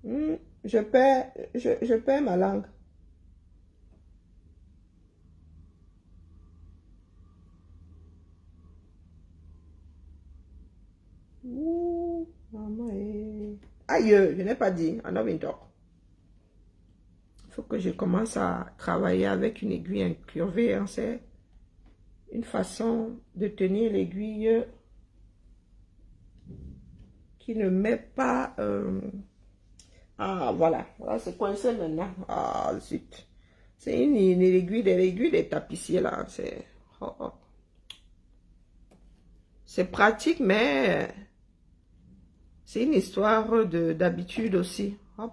Je perds ma langue. Ouh, maman est... Aïe, je n'ai pas dit. Un homme talk. Il faut que je commence à travailler avec une aiguille incurvée. Hein, c'est une façon de tenir l'aiguille qui ne met pas... Ah, voilà. Voilà, c'est coincé maintenant. Ah, zut. C'est une aiguille, des tapissiers, là. C'est... Oh. C'est pratique, mais... C'est une histoire d'habitude aussi. Hop.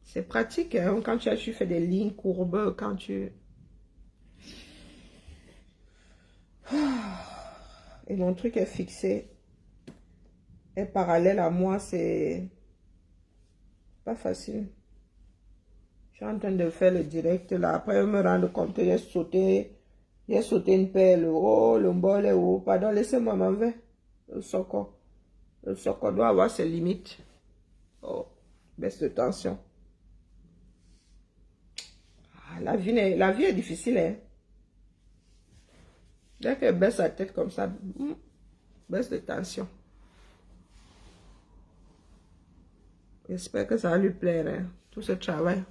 C'est pratique, hein, quand tu fais des lignes courbes, quand tu... Et mon truc est fixé. Et parallèle à moi, c'est pas facile. Je suis en train de faire le direct là. Après, je me rends compte que j'ai sauté une perle. Oh, le bol est haut. Pardon, laissez-moi m'en faire. Le soco. Le soco doit avoir ses limites. Oh, baisse de tension. Ah, la vie est difficile, hein. Dès qu'elle baisse la tête comme ça, baisse de tension. J'espère que ça va lui plaire, hein, tout ce travail.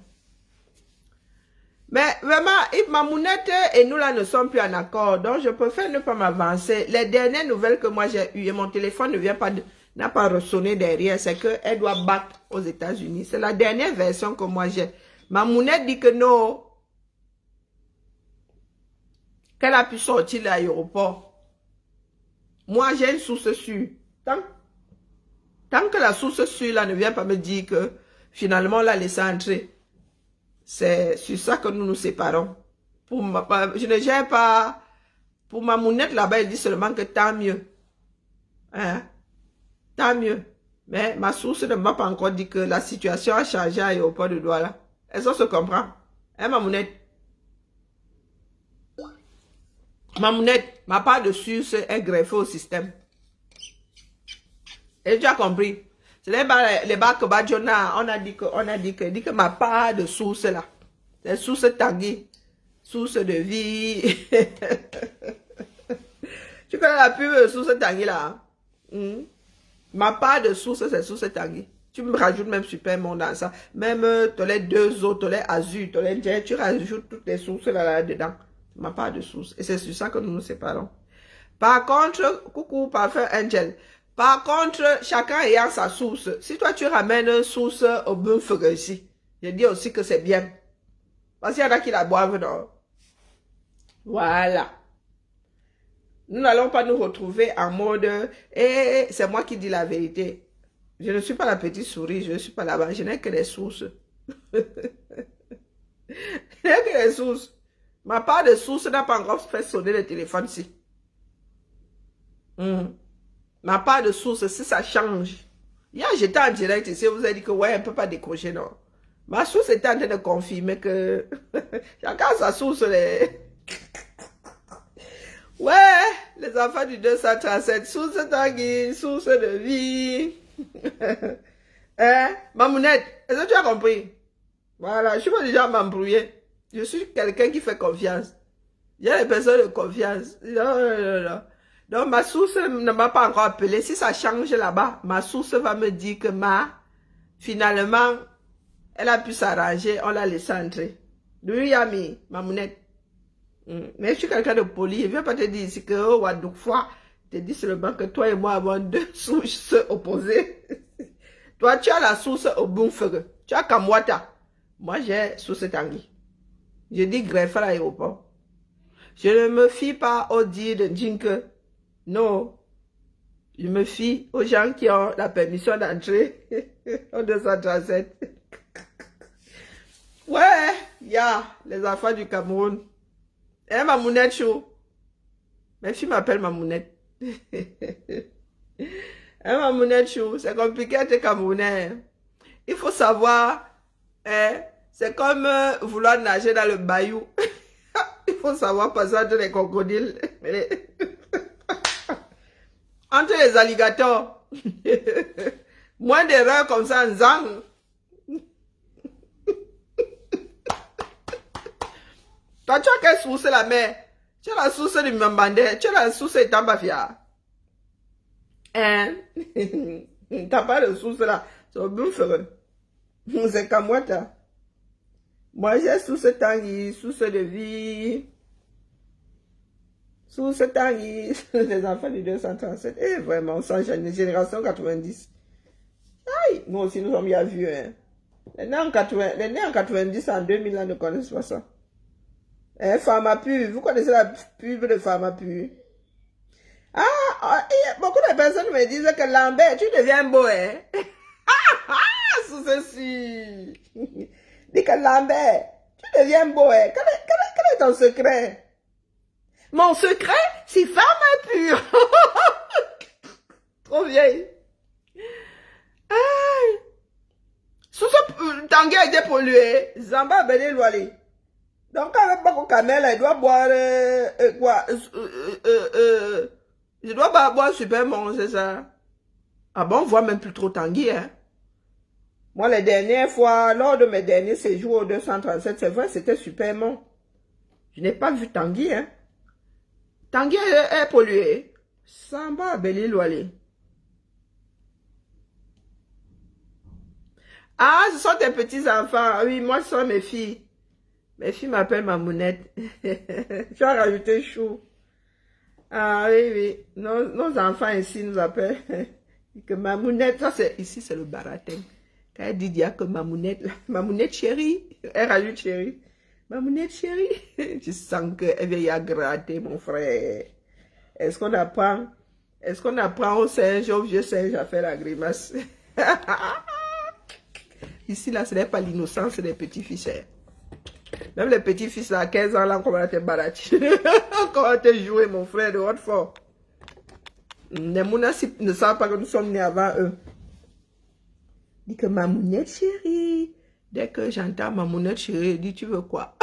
Mais vraiment, Mamounette et nous là ne sommes plus en accord. Donc je préfère ne pas m'avancer. Les dernières nouvelles que moi j'ai eues, et mon téléphone n'a pas ressonné derrière, c'est qu'elle doit battre aux États-Unis. C'est la dernière version que moi j'ai. Mamounette dit que non. Qu'elle a pu sortir de l'aéroport. Moi j'ai une source sûre. Tant que la source sûre là ne vient pas me dire que finalement la laisser entrer. C'est sur ça que nous nous séparons. Je ne gère pas. Pour Mamounette là-bas, elle dit seulement que tant mieux. Hein? Tant mieux. Mais ma source ne m'a pas encore dit que la situation a changé à l'aéroport de Douala. Est-ce qu'on se comprend? Hein, Mamounette? Mamounette, ma part de source est greffée au système. Et tu as compris? C'est les bacs Badjona, on a dit que ma part de source là, c'est source Tanguy, source de vie. Tu connais la pub de source Tanguy là? Ma part de source, c'est source Tanguy. Tu me rajoutes même Supermont dans ça. Même les 2 autres, les Azur, les Jet, tu rajoutes toutes les sources là-dedans. Tu n'as pas de source. Et c'est sur ça que nous nous séparons. Par contre, coucou, parfum Angel. Par contre, chacun ayant sa source. Si toi, tu ramènes une source au bœuf ici, je dis aussi que c'est bien. Parce qu'il y en a qui la boivent, non? Voilà. Nous n'allons pas nous retrouver en mode « Eh, c'est moi qui dis la vérité. Je ne suis pas la petite souris, je ne suis pas là-bas. Je n'ai que des sources. » Je n'ai que des sources. Ma part de source n'a pas encore fait sonner le téléphone ici. Ma part de source, si ça change. Hier, j'étais en direct ici, vous avez dit que ouais, on ne peut pas décrocher, non. Ma source était en train de confirmer que chacun a sa source. Ouais, les enfants du 237, source Tanguy, source de vie. Hein, Mamounette, est-ce que tu as compris? Voilà, je suis pas déjà à m'embrouiller. Je suis quelqu'un qui fait confiance. Il y a des personnes de confiance. Non. Donc, ma source ne m'a pas encore appelé. Si ça change là-bas, ma source va me dire que finalement, elle a pu s'arranger, on l'a laissé entrer. Oui, ami, Mamounette. Mais je suis quelqu'un de poli. Je ne vais pas te dire ici que, oh, fois, je te dis seulement que toi et moi avons 2 sources opposées. Toi, tu as la source au Bounfere. Tu as Kamwata. Moi, j'ai source Tanguy. Je dis greffe à l'aéroport. Je ne me fie pas au dire de Jinke. Non. Je me fie aux gens qui ont la permission d'entrer au 237. Ouais, les enfants du Cameroun. Eh, Mamounette chou. Mes filles m'appellent Mamounette. Mamounette chou, c'est compliqué d'être Camerounais. Il faut savoir, c'est comme vouloir nager dans le bayou. Il faut savoir passer entre les crocodiles. Entre les alligators. Moins d'erreurs comme ça en zang. Toi, tu as quelle source la mer? Tu as la source du Mbandé. Tu as la source de Tambafia. Hein? T'as pas de source là. C'est au Bounfere. C'est comme moi, t'as. Moi, j'ai source Tanguy, source de vie. Source Tanguy. Les enfants du 237. Eh, vraiment, on change une génération 90. Aïe, nous aussi, nous sommes bien vieux. Hein. Les nés en 90, en 2000, là, ne connaissent pas ça. Pharmapu, vous connaissez la pub de Pharmapu? Beaucoup de personnes me disent que Lambert, tu deviens beau, hein? Sous ceci. Dis que Lambert, tu deviens beau, hein? Quel est ton secret? Mon secret, c'est Pharmapu. Trop vieille. Sous ce Tanguy a été pollué. Zamba Bené Loali. Donc, avec Bako Kamel, il doit boire, quoi, je dois pas boire Supermont, c'est ça? Ah bon, on voit même plus trop Tanguy, hein? Moi, les dernières fois, lors de mes derniers séjours au 237, c'est vrai, c'était Supermont. Je n'ai pas vu Tanguy, hein? Tanguy est pollué. Samba Beli Loali. Ah, ce sont tes petits-enfants. Oui, moi, ce sont mes filles. Mes filles m'appellent Mamounette. Tu as rajouté chou. Ah oui. Nos enfants ici nous appellent que Mamounette. Ça, ici, c'est le baratin. Quand elle dit, il y a que Mamounette. Mamounette chérie. Elle rajoute chérie. Mamounette chérie. Tu sens qu'elle vient gratter, mon frère. Est-ce qu'on apprend au singe, au vieux singe à faire la grimace? Ici, là, ce n'est pas l'innocence des petits-fils. Même les petits-fils là, à 15 ans, là, comment on te barati. Comment te jouer, mon frère de Watford. Les Mounas ne savent pas que nous sommes nés avant eux. Dit que Mamounette chérie. Dès que j'entends Mamounette chérie, dit tu veux quoi?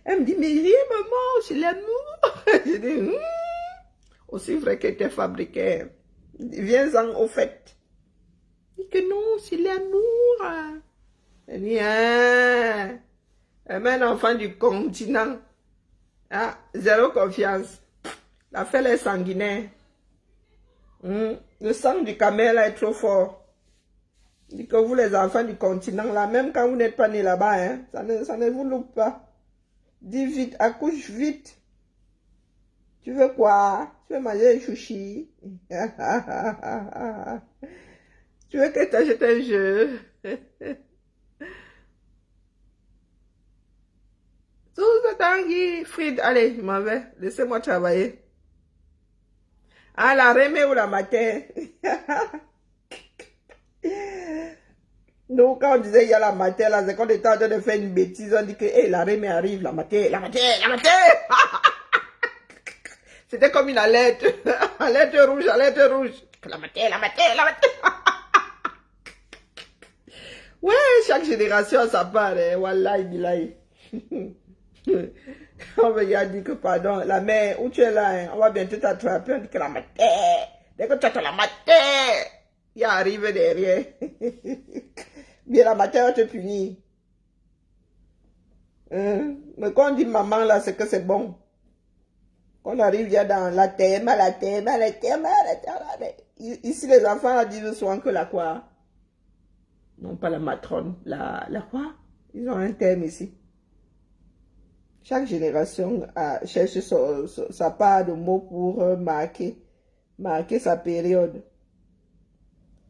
Elle me dit, mais rien, maman, c'est l'amour. Je dis, aussi vrai qu'elle était fabriquée. Viens-en au fait. Dit que non, c'est l'amour. Elle dit, elle met un enfant du continent. Ah, zéro confiance. La felle est sanguinaire. Le sang du camel là est trop fort. Dit que vous, les enfants du continent, là, même quand vous n'êtes pas nés là-bas, hein, ça ne vous loupe pas. Dis vite, accouche vite. Tu veux quoi? Tu veux manger un chouchi? Tu veux que t'achètes un jeu? Tout ce temps qui Fried, allez, je m'en vais. Laissez-moi travailler. Ah, la remée ou la matin? Nous, quand on disait il y a la matin, là, c'est quand on était en train de faire une bêtise, on dit que hey, la remée arrive, la matin, la matin, la matin. C'était comme une alerte. Alerte rouge, alerte rouge. La matin, la matin, la matin. Ouais, chaque génération a sa part, hein. Wallahi, billahi. On va dire que, pardon, la mère, où tu es là, hein, on va bientôt t'attraper, on dit que la matin. Dès que tu attends la matin, il arrive derrière. Bien, la matin, on te punit. Mais quand on dit maman, là, c'est que c'est bon. Quand on arrive, il y a dans la thème, la thème, la thème, la thème. Ici, les enfants là, disent souvent que la quoi? Non, pas la matrone, la quoi? Ils ont un thème ici. Chaque génération cherche sa part de mots pour marquer sa période.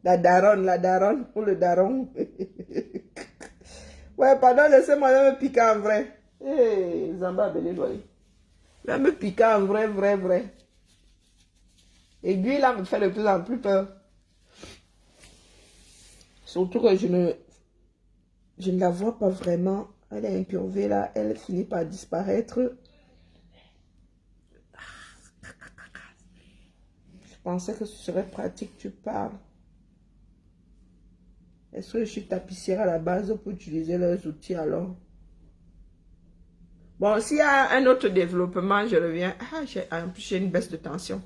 La daronne, ou le daron. Ouais, pardon, laissez-moi me piquer en vrai. Hey, Zamba Belé. Là, me piquer en vrai. Aiguille là me fait de plus en plus peur. Surtout que je ne la vois pas vraiment. Elle est incurvée là, elle finit par disparaître. Je pensais que ce serait pratique, tu parles. Est-ce que je suis tapissière à la base pour utiliser leurs outils alors? Bon, s'il y a un autre développement, je reviens. Ah, en plus, j'ai une baisse de tension.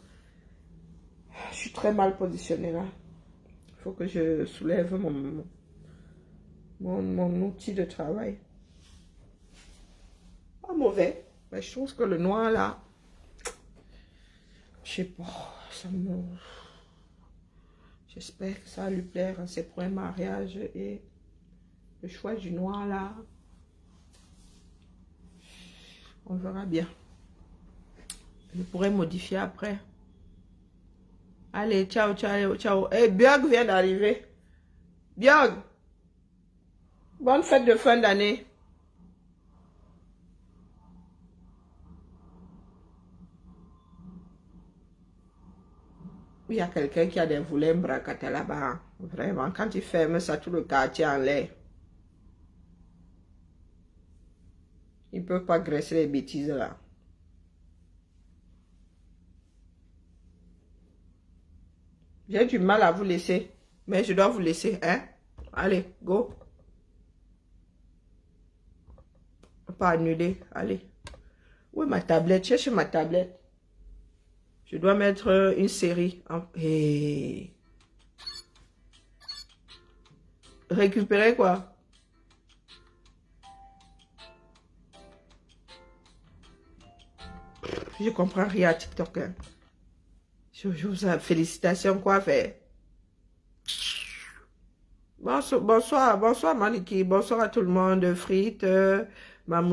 Je suis très mal positionnée là. Il faut que je soulève mon outil de travail. Pas mauvais. Mais je trouve que le noir là, je sais pas, ça me... J'espère que ça va lui plaire. C'est pour un mariage et le choix du noir là, on verra bien. Je pourrais modifier après. Allez, ciao. Hey, Björg vient d'arriver. Björg, bonne fête de fin d'année. Il y a quelqu'un qui a des volets bracata là-bas. Vraiment, quand il ferme ça, tout le quartier en l'air. Ils ne peuvent pas graisser les bêtises là. J'ai du mal à vous laisser. Mais je dois vous laisser, hein. Allez, go. Pas annuler, allez. Où est ma tablette? Cherche ma tablette. Je dois mettre une série. Hey. Récupérer quoi? Je comprends rien à TikTok. Hein. Je vous félicitations, quoi faire? Bonsoir Maniki. Bonsoir à tout le monde. Frites, Maman.